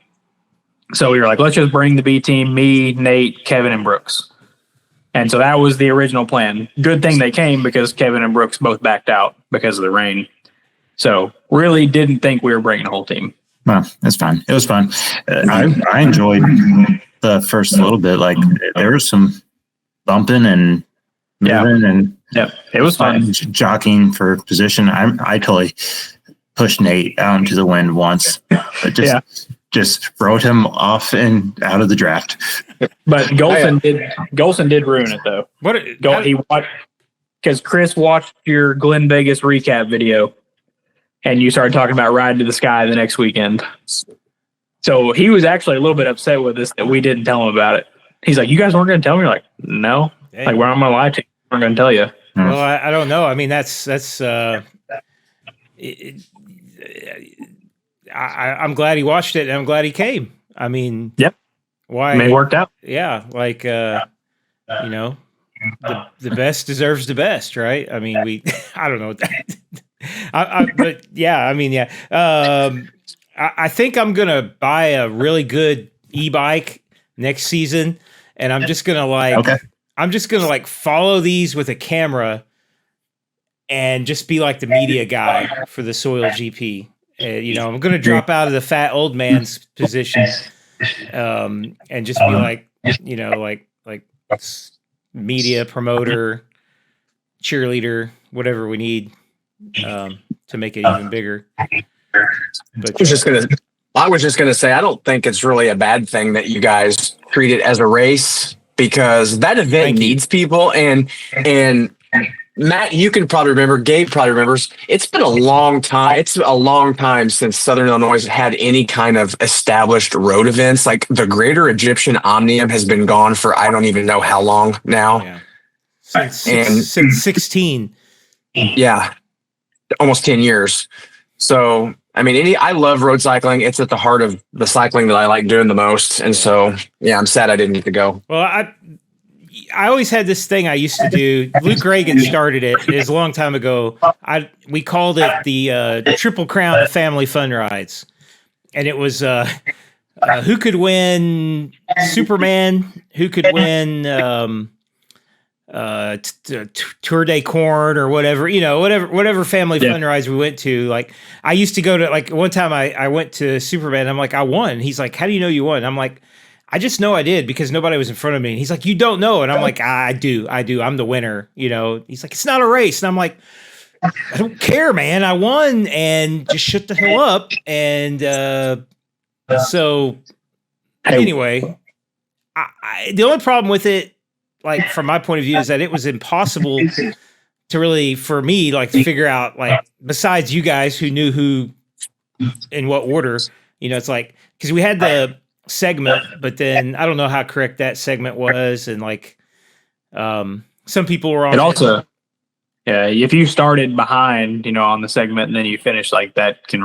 So we were like, let's just bring the B team, me, Nate, Kevin, and Brooks. And so that was the original plan. Good thing they came because Kevin and Brooks both backed out because of the rain. So really didn't think we were bringing a whole team. Well, that's fine. It was fun. I enjoyed the first little bit. Like there was some bumping and moving and it was fun. Jockeying for position. I totally pushed Nate out into the wind once. Just wrote him off and out of the draft. But Golson did ruin it though. He watched because Chris watched your Glen Vegas recap video, and you started talking about Ride to the Sky the next weekend. So he was actually a little bit upset with us that we didn't tell him about it. He's like, "You guys weren't going to tell me?" You're like, "No." Dang. Like, where I'm going to lie to you, I'm going to tell you. Well, I don't know. I mean, I'm glad he watched it, and I'm glad he came. I mean, yep. Why? It worked out. Yeah, like the best deserves the best, right? I mean, I don't know. But yeah, I mean, yeah. I think I'm gonna buy a really good e-bike next season, and I'm just gonna follow these with a camera and just be like the media guy for the Soil GP. I'm going to drop out of the fat old man's position, and just be like media promoter, cheerleader, whatever we need to make it even bigger. But I was just gonna say, I don't think it's really a bad thing that you guys treat it as a race because that event needs people and. Matt, you can probably remember, Gabe probably remembers, it's been a long time. It's a long time since Southern Illinois has had any kind of established road events. Like the Greater Egyptian Omnium has been gone for I don't even know how long now. Yeah. Since 16. Yeah. Almost 10 years. So, I mean, I love road cycling. It's at the heart of the cycling that I like doing the most. And so, I'm sad I didn't get to go. Well, I always had this thing I used to do. Luke Reagan started it. It was a long time ago. We called it the Triple Crown of Family Fun Rides. And it was who could win Superman, who could win Tour de Corn or whatever, whatever family fun rides we went to. Like I used to go to, like one time I went to Superman. I'm like, I won. He's like, how do you know you won? I'm like, I just know I did because nobody was in front of me. And he's like, you don't know. And I'm like, I do. I'm the winner. He's like, it's not a race. And I'm like, I don't care, man. I won and just shut the hell up. And so anyway, the only problem with it, like from my point of view, is that it was impossible to really, for me, like to figure out, like, besides you guys who knew who in what order, it's like, because we had the segment, but then I don't know how correct that segment was, and like some people were on Yeah, if you started behind, on the segment and then you finish, like that can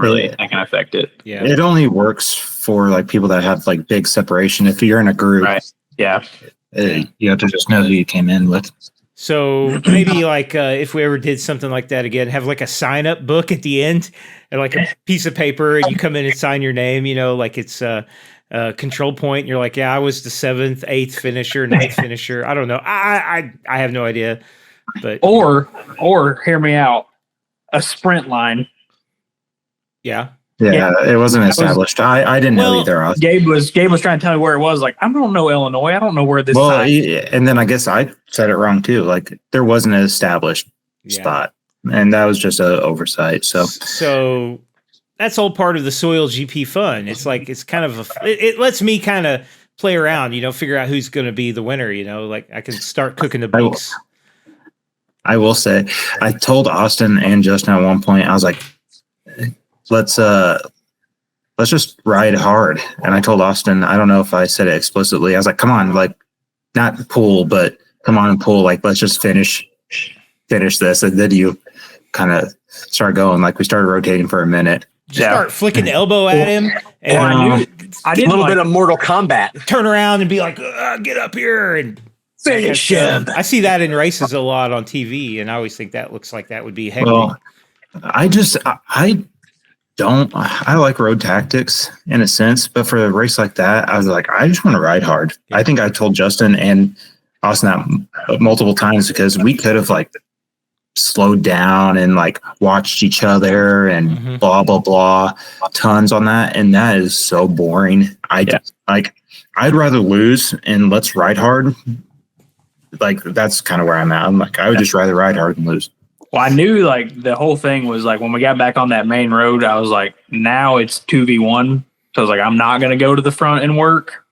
affect it. Yeah. It only works for like people that have like big separation. If you're in a group, Right. Yeah. You have to just know who you came in with. So maybe like if we ever did something like that again, have like a sign up book at the end and like a piece of paper, and you come in and sign your name, like it's a control point. And you're like, yeah, I was the 7th, 8th finisher, 9th finisher. I don't know. I have no idea. But or hear me out, a sprint line. Yeah. It wasn't established. I didn't know either. Gabe was trying to tell me where it was. Like, I don't know Illinois. I don't know where this. And then I guess I said it wrong too. Like, there wasn't an established spot, and that was just an oversight. So that's all part of the soil GP fun. It's like it's kind of it lets me kind of play around. Figure out who's going to be the winner. Like I can start cooking the books. I will say, I told Austin and Justin at one point, I was like, let's just ride hard. And I told Austin, I don't know if I said it explicitly. I was like, come on, like not pull, but come on and pull. Like, let's just finish this. And then you kind of start going. Like we started rotating for a minute. Start flicking the elbow at him. And I did a little bit of Mortal Kombat. Turn around and be like, get up here and finish him. I see that in races a lot on TV, and I always think that looks like that would be hectic. Well, I like road tactics in a sense, but for a race like that, I was like, I just want to ride hard. Yeah. I think I told Justin and Austin that multiple times because we could have like slowed down and like watched each other and blah, blah, blah, tons on that. And that is so boring. I'd rather lose and let's ride hard. Like, that's kind of where I'm at. I'm like, I would just rather ride hard and lose. Well, I knew like the whole thing was like when we got back on that main road, I was like, now it's 2v1. So I was like, I'm not going to go to the front and work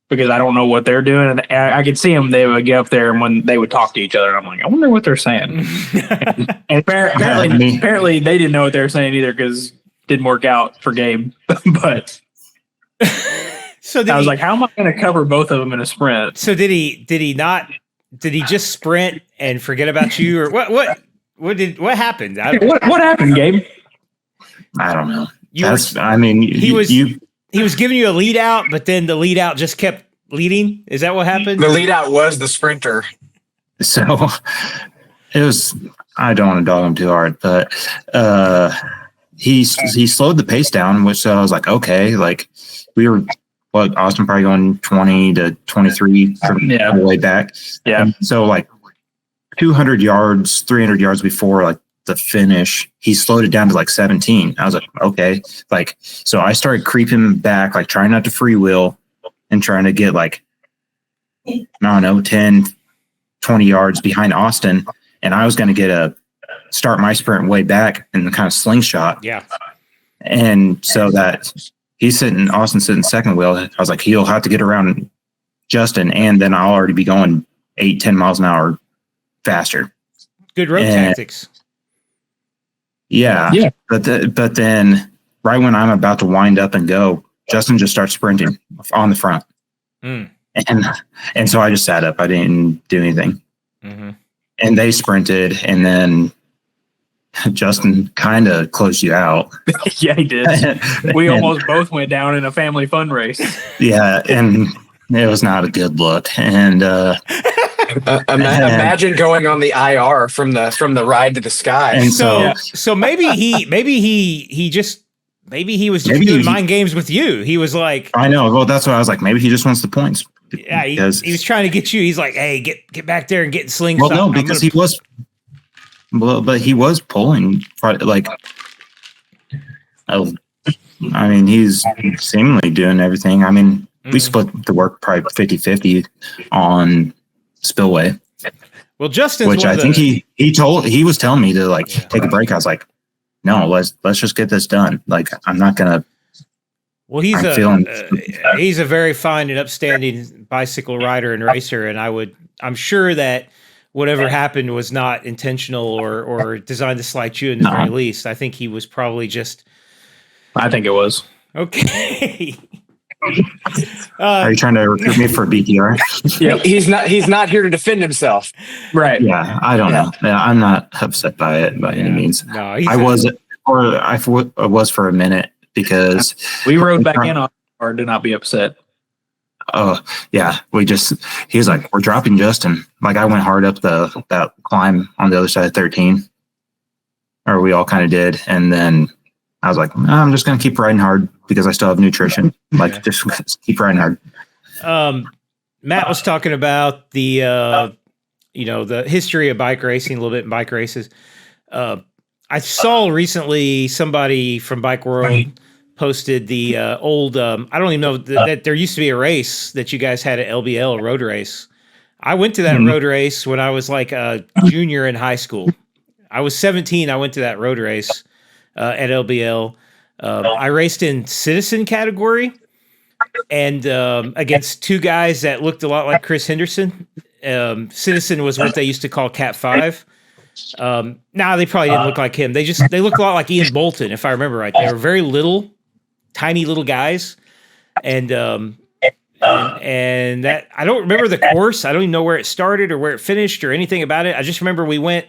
because I don't know what they're doing. And I could see them, they would get up there and when they would talk to each other, and I'm like, I wonder what they're saying. And apparently they didn't know what they were saying either because it didn't work out for Gabe. But so I was like, how am I going to cover both of them in a sprint? So did he just sprint and forget about you, or what happened? What happened, Gabe? I don't know. He was giving you a lead out, but then the lead out just kept leading. Is that what happened? The lead out was the sprinter. So it was. I don't want to dog him too hard, but he slowed the pace down, which I was like, okay, like we were. Austin probably going 20 to 23 from the way back. Yeah. And so like 200 yards, 300 yards before like the finish, he slowed it down to like 17. I was like, okay. Like, so I started creeping back, like trying not to freewheel and trying to get like, I don't know, 10, 20 yards behind Austin. And I was going to start my sprint way back and kind of slingshot. Yeah. And so that Austin sitting second wheel. I was like, he'll have to get around Justin, and then I'll already be going 8-10 miles an hour faster. Good road tactics. Yeah. But then right when I'm about to wind up and go, Justin just starts sprinting on the front. And so I just sat up. I didn't do anything. And they sprinted, and then Justin kind of closed you out. Yeah, he did. We almost both went down in a family fun race. Yeah, and it was not a good look. And imagine going on the IR from the ride to the sky. And so maybe he was just doing mind games with you. He was like, I know. Well, that's what I was like. Maybe he just wants the points. Yeah, he was trying to get you. He's like, hey, get back there and get in slingshot. Well, no, because he was. Well, but he was pulling, like, I mean, he's seemingly doing everything. I mean, we split the work probably 50-50 on Spillway. Well, Justin, which I think he was telling me to like take a break. I was like, no, let's just get this done. Like, I'm not gonna. Well, he's a very fine and upstanding bicycle rider and racer, and I'm sure that whatever happened was not intentional or designed to slight you in the very least. I think he was probably just. I think it was. Okay. Are you trying to recruit me for BPR? Yeah, he's not here to defend himself. Right. Yeah, I don't know. Yeah, I'm not upset by it by any means. No, I was for a minute because We rode back in on hard to not be upset. oh yeah, he was like, we're dropping Justin. Like I went hard up that climb on the other side of 13, or we all kind of did, and then I was like, no, I'm just gonna keep riding hard because I still have nutrition. Like just keep riding hard. Matt was talking about the the history of bike racing, a little bit in bike races. I saw recently somebody from Bike World posted the old, I don't even know that there used to be a race that you guys had at LBL, a road race. I went to that road race when I was like a junior in high school. I was 17. I went to that road race at LBL. I raced in citizen category and against two guys that looked a lot like Chris Henderson. Citizen was what they used to call Cat 5. Now they probably didn't look like him. They looked a lot like Ian Bolton, if I remember right. They were very little, tiny little guys. And that I don't remember the course. I don't even know where it started or where it finished or anything about it. I just remember we went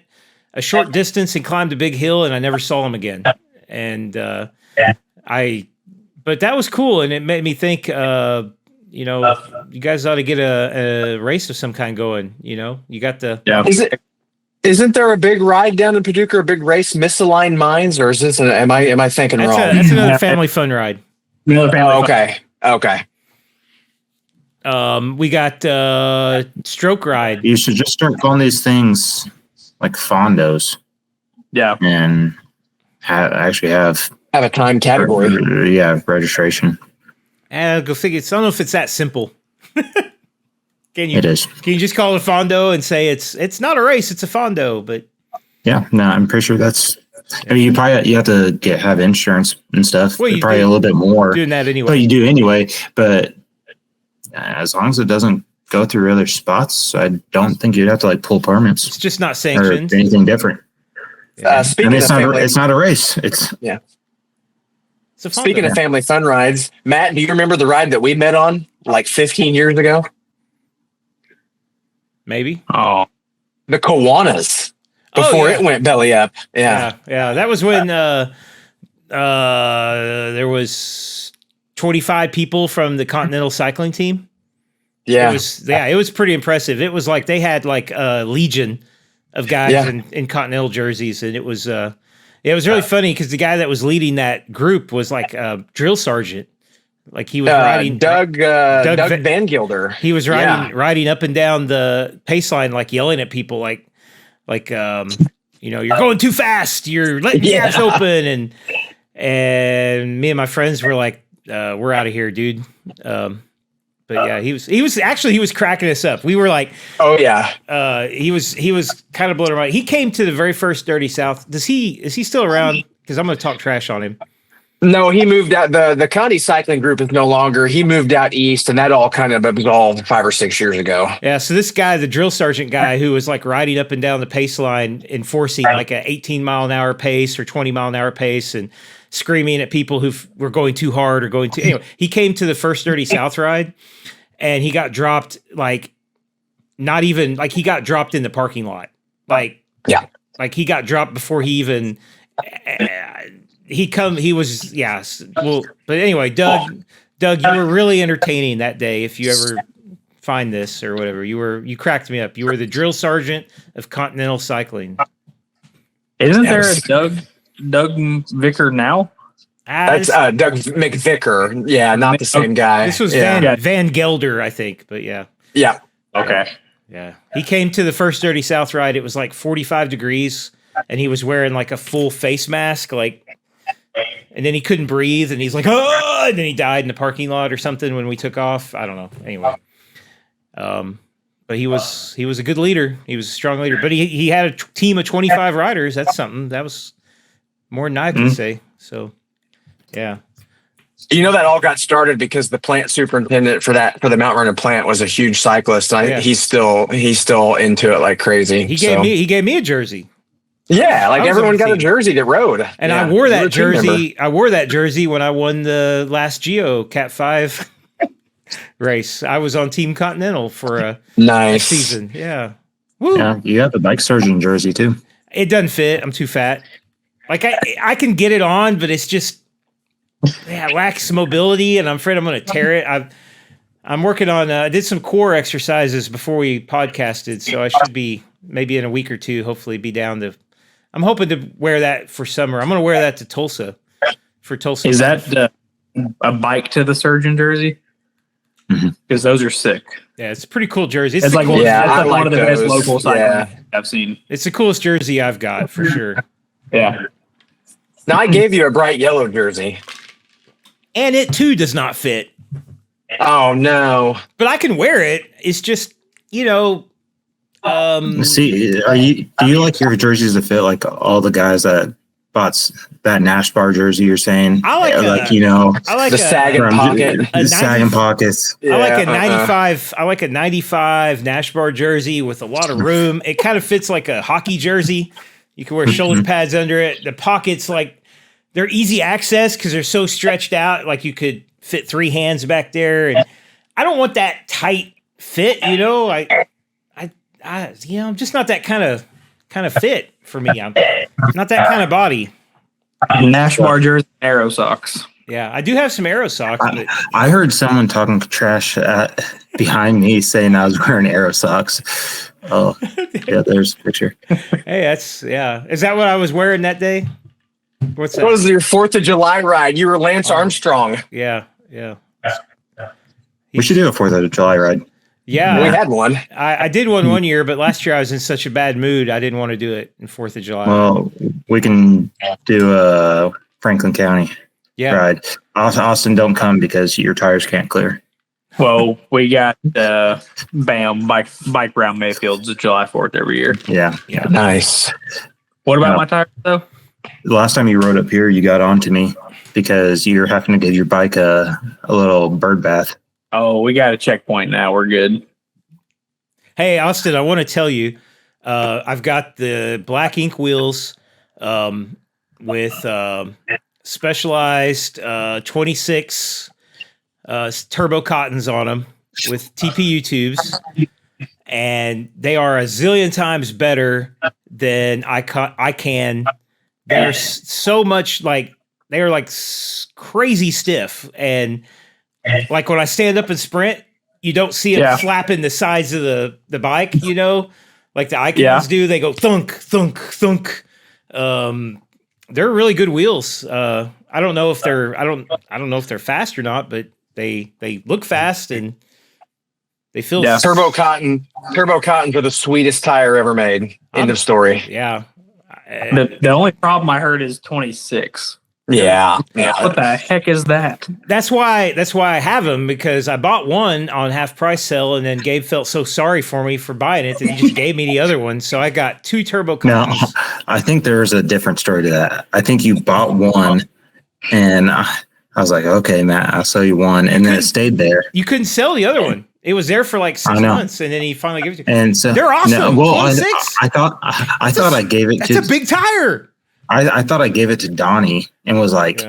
a short distance and climbed a big hill and I never saw him again. And but that was cool. And it made me think, you guys ought to get a race of some kind going. You got the Isn't there a big ride down in Paducah, a big race, Misaligned Minds, or is this? Am I thinking wrong? That's another family fun ride. Okay. We got stroke ride. You should just start calling these things like fondos. Yeah. And actually have a time category. Yeah, registration. Go figure. I don't know if it's that simple. It is. Can you just call it a fondo and say it's not a race, it's a fondo? But yeah, no, I'm pretty sure that's. I mean, you have to have insurance and stuff. Well, probably a little bit more doing that anyway. But you do anyway. But as long as it doesn't go through other spots, I don't think you'd have to pull permits. It's just not sanctioned or anything different. Speaking it's not a race. It's Speaking of family fun rides, Matt, do you remember the ride that we met on 15 years ago? Maybe. Oh, the Kiwanis before it went belly up. Yeah. That was when there was 25 people from the Continental Cycling Team. Yeah. It was pretty impressive. It was like they had a legion of guys in Continental jerseys, and it was really funny because the guy that was leading that group was like a drill sergeant. Like he was riding Doug Van Gilder. He was riding up and down the pace line, yelling at people like you're going too fast. You're letting the gas open. And me and my friends were like, we're out of here, dude. But yeah, he was cracking us up. We were like, oh yeah. He was kind of blowing our mind. He came to the very first Dirty South. Is he still around? Because I'm going to talk trash on him. No, he moved out. The county cycling group is no longer. He moved out east, and that all kind of absolved 5 or 6 years ago. Yeah, so this guy, the drill sergeant guy, who was riding up and down the pace line, enforcing an 18-mile-an-hour pace or 20-mile-an-hour pace, and screaming at people who were going too hard or going too. Anyway, he came to the first Dirty South ride, and he got dropped not even he got dropped in the parking lot. He got dropped before he even. But anyway, Doug, you were really entertaining that day. If you ever find this or whatever, you cracked me up. You were the drill sergeant of Continental Cycling. Isn't there a Doug Vicker now? That's Doug McVicker. Yeah, not the same guy. This was Van Gelder, I think. But yeah. Yeah. Okay. Yeah. He came to the first Dirty South ride. It was 45 degrees, and he was wearing a full face mask, and then he couldn't breathe, and he's like, oh, and then he died in the parking lot or something when we took off. I don't know. Anyway. But he was a good leader. He was a strong leader, but he had a team of 25 riders. That's something. That was more than I could say. So, yeah. That all got started because the plant superintendent for the Mount Vernon plant was a huge cyclist. He's still into it like crazy. He gave me a jersey. Yeah, everyone got a jersey that rode. And I wore that jersey. I wore that jersey when I won the last Geo Cat 5 race. I was on Team Continental for a Nice season. Yeah. Woo. Yeah, you have the bike surgeon jersey too. It doesn't fit. I'm too fat. Like I can get it on, but it's just it lacks mobility, and I'm afraid I'm going to tear it. I'm working on. I did some core exercises before we podcasted, so I should be maybe in a week or two. Hopefully, be down to. I'm hoping to wear that for summer. I'm going to wear that to Tulsa for Tulsa. Is that a bike to the surgeon jersey? Because those are sick. Yeah, it's a pretty cool jersey. It's like, one, Yeah, it's I like one like of the best those. local cycling Yeah. I've seen. It's the coolest jersey I've got for sure. Yeah. Now I gave you a bright yellow jersey. And it too does not fit. Oh no! But I can wear it. It's just, See, do you like your jerseys to fit like all the guys that bought that Nash bar jersey? You're saying I like I like The sagging pocket. the sagging pockets. I like a Yeah, 95. I like a 95 Nash bar jersey with a lot of room. It kind of fits like a hockey jersey. You can wear shoulder pads under it. The pockets, like, they're easy access because they're so stretched out. Like, you could fit 3 hands back there. And I don't want that tight fit. I'm just not that kind of fit for me. I'm not that kind of body. Nash bar jersey, Aero socks. Yeah, I do have some Aero socks. But I heard someone talking trash behind me saying I was wearing Aero socks. Oh, yeah, there's a picture. hey, Is that what I was wearing that day? What's What that? was your 4th of July ride? You were Lance Armstrong. Yeah. We should do a 4th of July ride. Yeah. We had one. I did one year, but last year I was in such a bad mood. I didn't want to do it in 4th of July. Well, we can do a Franklin County ride. Austin, don't come because your tires can't clear. Well, we got BAM bike round Mayfield's July 4th every year. Yeah. Nice. What about my tires though? The last time you rode up here, you got on to me because you're having to give your bike a little bird bath. Oh, we got a checkpoint now. We're good. Hey, Austin, I want to tell you, I've got the black ink wheels with specialized 26 turbo cottons on them with TPU tubes, and they are a zillion times better than I can. They're so much like they are like crazy stiff, and like when I stand up and sprint, you don't see them flapping the sides of the bike, like the icons do. They go thunk, thunk, thunk. They're really good wheels. I don't know if they're fast or not, but they look fast and they feel Turbo cotton for the sweetest tire ever made. End of story. Yeah. The only problem I heard is 26. Yeah. What the heck is that? That's why I have them, because I bought one on half price sale, and then Gabe felt so sorry for me for buying it that he just gave me the other one. So I got 2 turbo cottons. No, I think there's a different story to that. I think you bought one, and I was like, okay, Matt, I'll sell you one, and then it stayed there. You couldn't sell the other one. It was there for like 6 months, and then he finally gave it to me. And so they're awesome. I thought I gave it to. That's a big tire. I thought I gave it to Donnie and was like,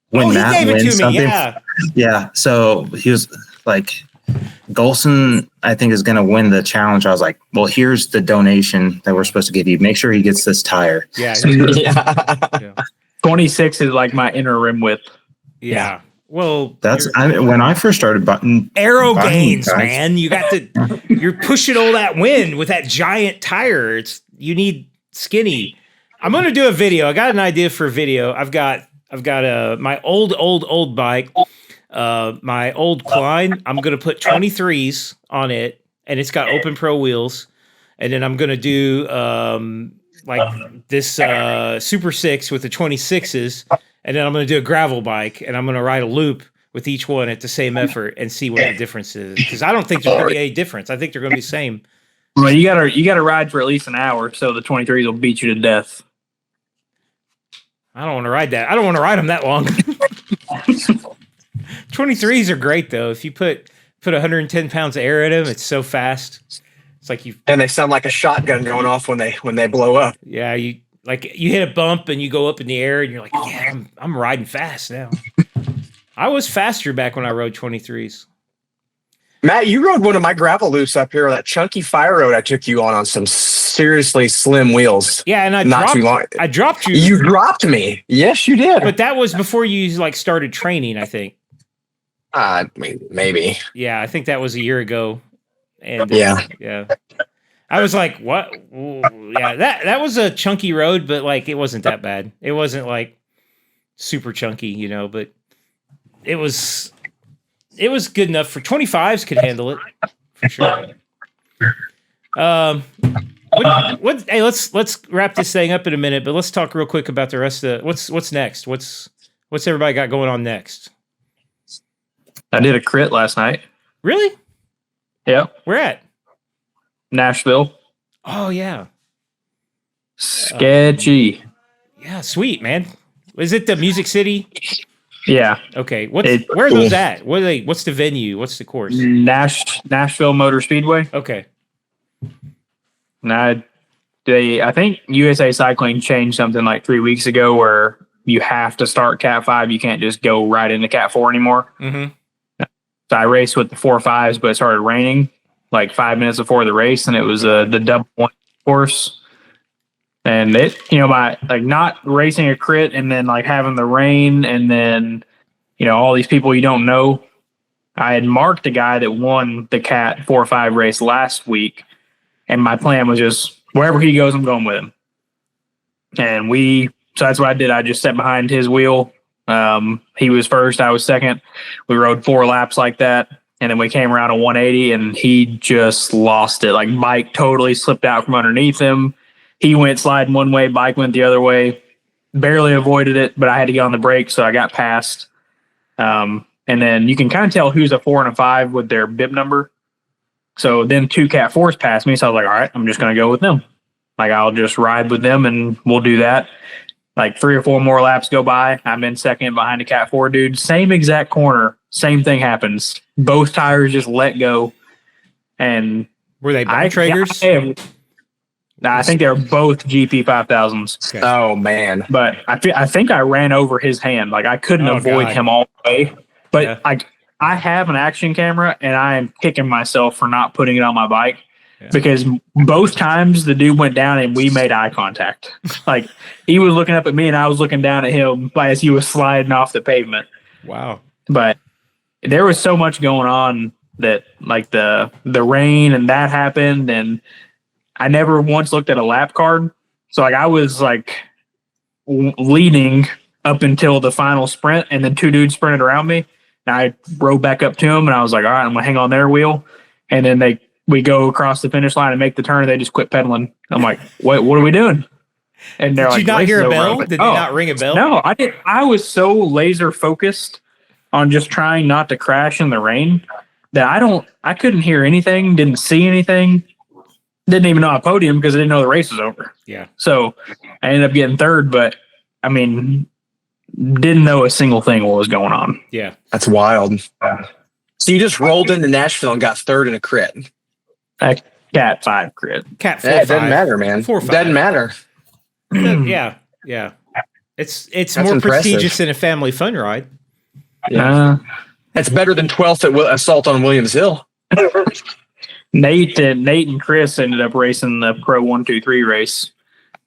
when Matt he gave it to something, me. Yeah. So he was like, Golson, I think, is going to win the challenge. I was like, well, here's the donation that we're supposed to give you. Make sure he gets this tire. Yeah. 26 is like my inner rim width. Yeah. Well, when I first started button aero gains, man. You're pushing all that wind with that giant tire. You need skinny. I'm going to do a video. I got an idea for a video. I've got my old bike, my old Klein. I'm going to put 23s on it, and it's got open pro wheels. And then I'm going to do like this Super 6 with the 26s. And then I'm going to do a gravel bike, and I'm going to ride a loop with each one at the same effort and see what the difference is. Because I don't think there's going to be any difference. I think they're going to be the same. Well, you gotta ride for at least an hour, so the 23s will beat you to death. I don't want to ride that. I don't want to ride them that long. 23s are great though. If you put 110 pounds of air in them, it's so fast. It's like and they sound like a shotgun going off when they blow up. Yeah, you hit a bump and you go up in the air and you're like, yeah, I'm riding fast now. I was faster back when I rode 23s. Matt, you rode one of my gravel loops up here, that chunky fire road I took you on some seriously slim wheels. Yeah, and I dropped you. You dropped me. Yes, you did. But that was before you like started training, I think. I mean, maybe. Yeah, I think that was a year ago. And Yeah. I was like, what? Ooh, yeah, that was a chunky road, but like it wasn't that bad. It wasn't like super chunky, you know, but it was good enough for 25s could handle it for sure. Hey, let's wrap this thing up in a minute, but let's talk real quick about the rest of what's next. What's everybody got going on next? I did a crit last night. Really? Yep. Where at? Nashville. Oh yeah. Sketchy. Yeah, sweet, man. Is it the Music City? Yeah. Okay. Where are those at? What's the venue? What's the course? Nashville Motor Speedway. Okay. And I think USA Cycling changed something like 3 weeks ago where you have to start Cat 5. You can't just go right into Cat 4 anymore. Mm-hmm. So I raced with the 4.5s, but it started raining like 5 minutes before the race, and it was the double one course. And it, by like not racing a crit and then like having the rain and then, all these people you don't know. I had marked a guy that won the Cat 4-5 race last week, and my plan was just wherever he goes, I'm going with him. And so that's what I did. I just sat behind his wheel. He was first, I was second. We rode 4 laps like that. And then we came around a 180 and he just lost it. Like bike totally slipped out from underneath him. He went sliding one way, bike went the other way. Barely avoided it, but I had to get on the brake, so I got past. And then you can kind of tell who's a 4 and a 5 with their bib number. So then 2 Cat 4s passed me, so I was like, all right, I'm just going to go with them. Like I'll just ride with them and we'll do that. Like 3 or 4 more laps go by. I'm in second behind a Cat 4 dude. Same exact corner. Same thing happens. Both tires just let go. And were they bike Traegers? I think they were both GP 5000s. Okay. Oh, man. But I think I ran over his hand. Like I couldn't avoid him all the way. But like I have an action camera and I am kicking myself for not putting it on my bike. Yeah. Because both times the dude went down and we made eye contact. Like he was looking up at me and I was looking down at him as he was sliding off the pavement. Wow. But there was so much going on that like the rain and that happened, and I never once looked at a lap card. So like I was like leading up until the final sprint, and then 2 dudes sprinted around me. And I rode back up to them and I was like, all right, I'm gonna hang on their wheel. And then we go across the finish line and make the turn, and they just quit pedaling. I'm like, what are we doing? And they're Did like, you not hear a bell? Like, Did they not ring a bell? No, I didn't. I was so laser focused on just trying not to crash in the rain that I couldn't hear anything, didn't see anything, didn't even know I podiumed because I didn't know the race was over. Yeah. So I ended up getting third, but I mean, didn't know a single thing what was going on. Yeah. That's wild. So you just rolled into Nashville and got third in a crit. A Cat 5 crit. Cat 4. Yeah, it doesn't matter, man. 4-5. Doesn't matter. Yeah. It's That's more impressive. prestigious than a family fun ride. Yeah. That's better than 12th at Assault on Williams Hill. Nate and Chris ended up racing the Pro 1-2-3 race.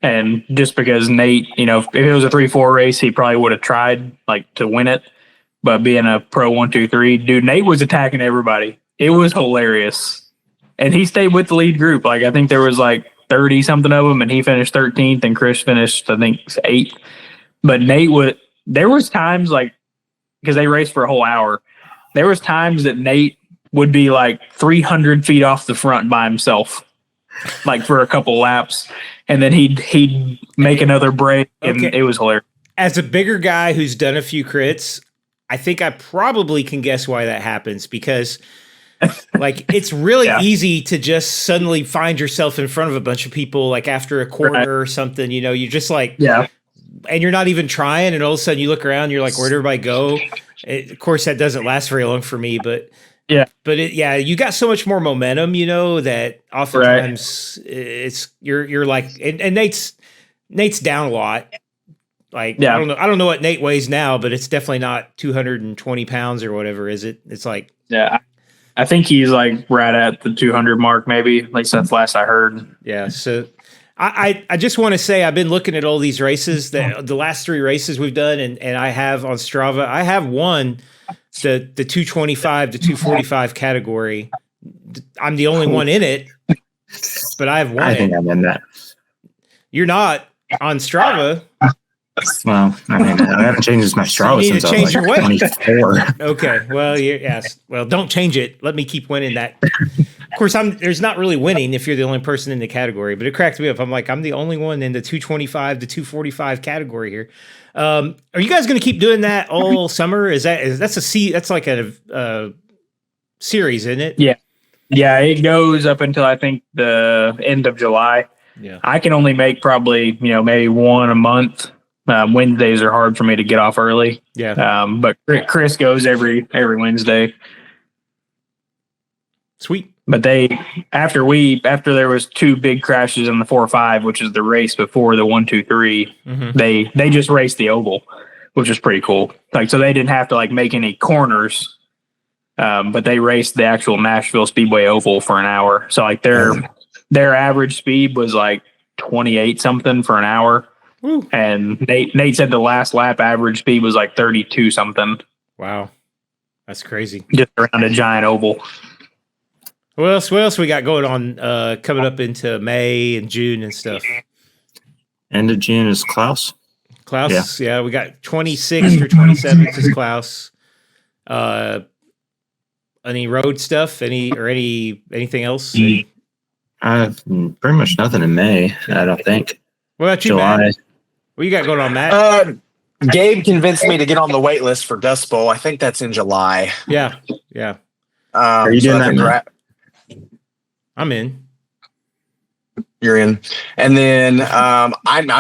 And just because Nate, if it was a 3-4 race, he probably would have tried like to win it. But being a Pro 1-2-3, dude, Nate was attacking everybody. It was hilarious. And he stayed with the lead group. Like I think there was like 30 something of them, and he finished 13th, and Chris finished, I think, 8th. But there was times like, because they raced for a whole hour, there was times that Nate would be like 300 feet off the front by himself, like for a couple laps, and then he'd make another break, and it was hilarious. As a bigger guy who's done a few crits, I think I probably can guess why that happens, because like it's really easy to just suddenly find yourself in front of a bunch of people, like after a corner or something, you're just like, and you're not even trying, and all of a sudden you look around, you're like, where'd everybody go? Of course, that doesn't last very long for me, but you got so much more momentum, that oftentimes you're like, and Nate's down a lot. Like, I don't know what Nate weighs now, but it's definitely not 220 pounds or whatever, is it? It's like, I think he's like right at the 200 mark, maybe. At least that's last I heard. Yeah. So I just want to say I've been looking at all these races, the last 3 races we've done, and I have on Strava, I have won the 225 to 245 category. I'm the only one in it, but I have won I it. think I'm in that. You're not on Strava. Well, I mean, I haven't changed my Strava you need since to I was change like your 24. Okay. Well, yes. Well, don't change it. Let me keep winning that. Of course, there's not really winning if you're the only person in the category, but it cracked me up. I'm like, I'm the only one in the 225 to 245 category here. Are you guys going to keep doing that all summer? That's like a series, isn't it? Yeah. Yeah, it goes up until I think the end of July. Yeah. I can only make probably, maybe one a month. Wednesdays are hard for me to get off early. Yeah. But Chris goes every Wednesday. Sweet. But after there was 2 big crashes in the 4-5, which is the race before the 1-2-3, they just raced the oval, which was pretty cool. Like, so they didn't have to like make any corners, but they raced the actual Nashville Speedway oval for an hour. So like their average speed was like 28 something for an hour. Woo. And Nate said the last lap average speed was like 32 something. Wow. That's crazy. Just around a giant oval. What else we got going on coming up into May and June and stuff? End of June is Klaus. Klaus, yeah, we got 26th or 27th is Klaus. Any road stuff? Anything else? Pretty much nothing in May, I don't think. What about you, July. Matt? What you got going on, Matt? Gabe convinced me to get on the wait list for Dust Bowl. I think that's in July. Yeah. Are you doing that? I'm in. You're in. And then, I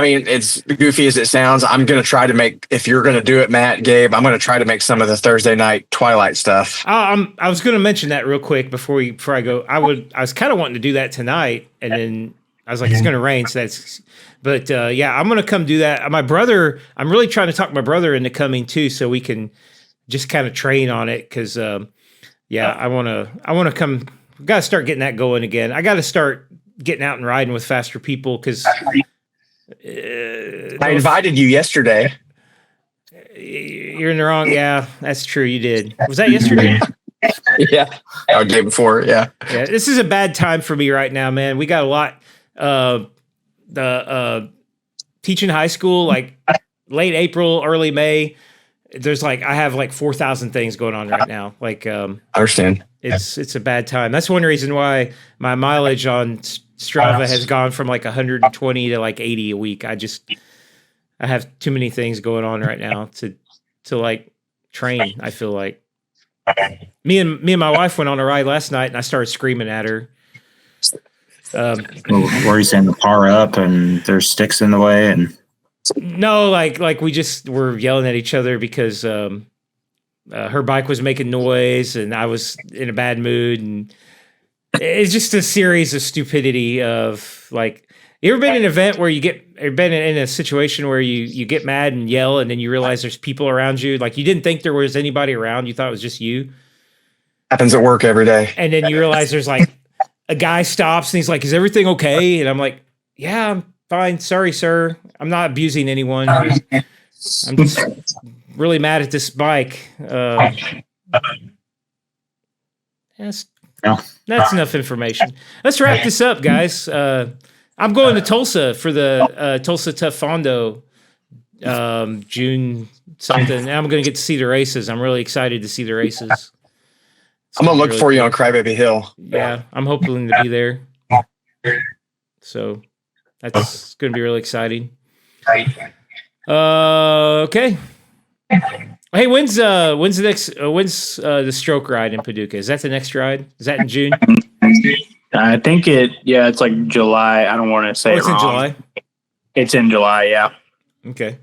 mean, it's goofy as it sounds. I'm going to try to make, if you're going to do it, Matt, Gabe, I'm going to try to make some of the Thursday night Twilight stuff. I was going to mention that real quick before I go. I was kind of wanting to do that tonight, and then I was like, it's going to rain. So but I'm going to come do that. My brother, I'm really trying to talk my brother into coming too, so we can just kind of train on it. Cause I want to come, got to start getting that going again. I got to start getting out and riding with faster people. Cause I invited you yesterday. You're in the wrong. Yeah, that's true. You did. Was that yesterday? Yeah. Or day before. Yeah. Yeah. This is a bad time for me right now, man. We got a lot, teaching high school, like late April, early May. There's I have 4,000 things going on right now. I understand. It's a bad time. That's one reason why my mileage on Strava has gone from 120 to 80 a week. I have too many things going on right now to train. I feel like me and my wife went on a ride last night and I started screaming at her. Were you saying the power up and there's sticks in the way? And no, we just were yelling at each other because her bike was making noise and I was in a bad mood, and it's just a series of stupidity of you ever been in an event where been in a situation where you get mad and yell and then you realize there's people around you, you didn't think there was anybody around, you thought it was just you. Happens at work every day. And then you realize there's a guy stops and he's like, "Is everything okay?" And I'm like, "Yeah, I'm fine. Sorry, sir. I'm not abusing anyone. I'm just really mad at this bike." That's enough information. Let's wrap this up, guys. I'm going to Tulsa for the Tulsa Tough Fondo June something. And I'm going to get to see the races. I'm really excited to see the races. I'm going to look for you on Crybaby Hill. Yeah, I'm hoping to be there. So that's going to be really exciting. Okay. Hey, when's the stroke ride in Paducah? Is that the next ride? Is that in June? I think it's July. I don't want to say it's it wrong. In July? It's in July, yeah. Okay.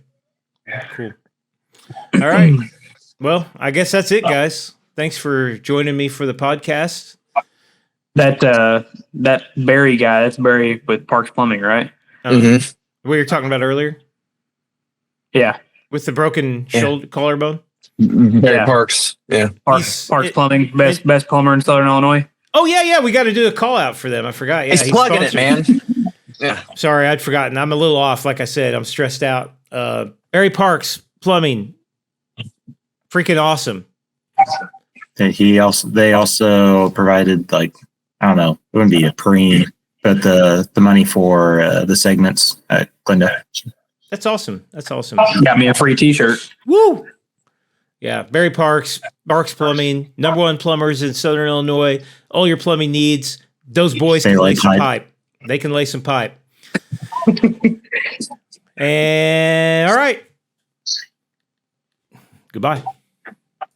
Cool. All right. Well, I guess that's it, guys. Thanks for joining me for the podcast. That Barry guy, that's Barry with Parks Plumbing, right? What you were talking about earlier? Yeah. With the broken shoulder collarbone? Barry Yeah. Parks. Yeah. Parks Plumbing, best plumber in Southern Illinois. Oh yeah. We got to do a call out for them. I forgot. Yeah, He's plugging it, sponsored. man. Yeah. Sorry, I'd forgotten. I'm a little off. Like I said, I'm stressed out. Barry Parks Plumbing, freaking awesome. And they also provided, like, I don't know, it wouldn't be a preem, but the money for the segments at Glendale. That's awesome. That's awesome. Got me a free T-shirt. Woo! Yeah, Barry Parks Plumbing, #1 plumbers in Southern Illinois. All your plumbing needs. Those boys can lay some pipe. They can lay some pipe. And all right. Goodbye.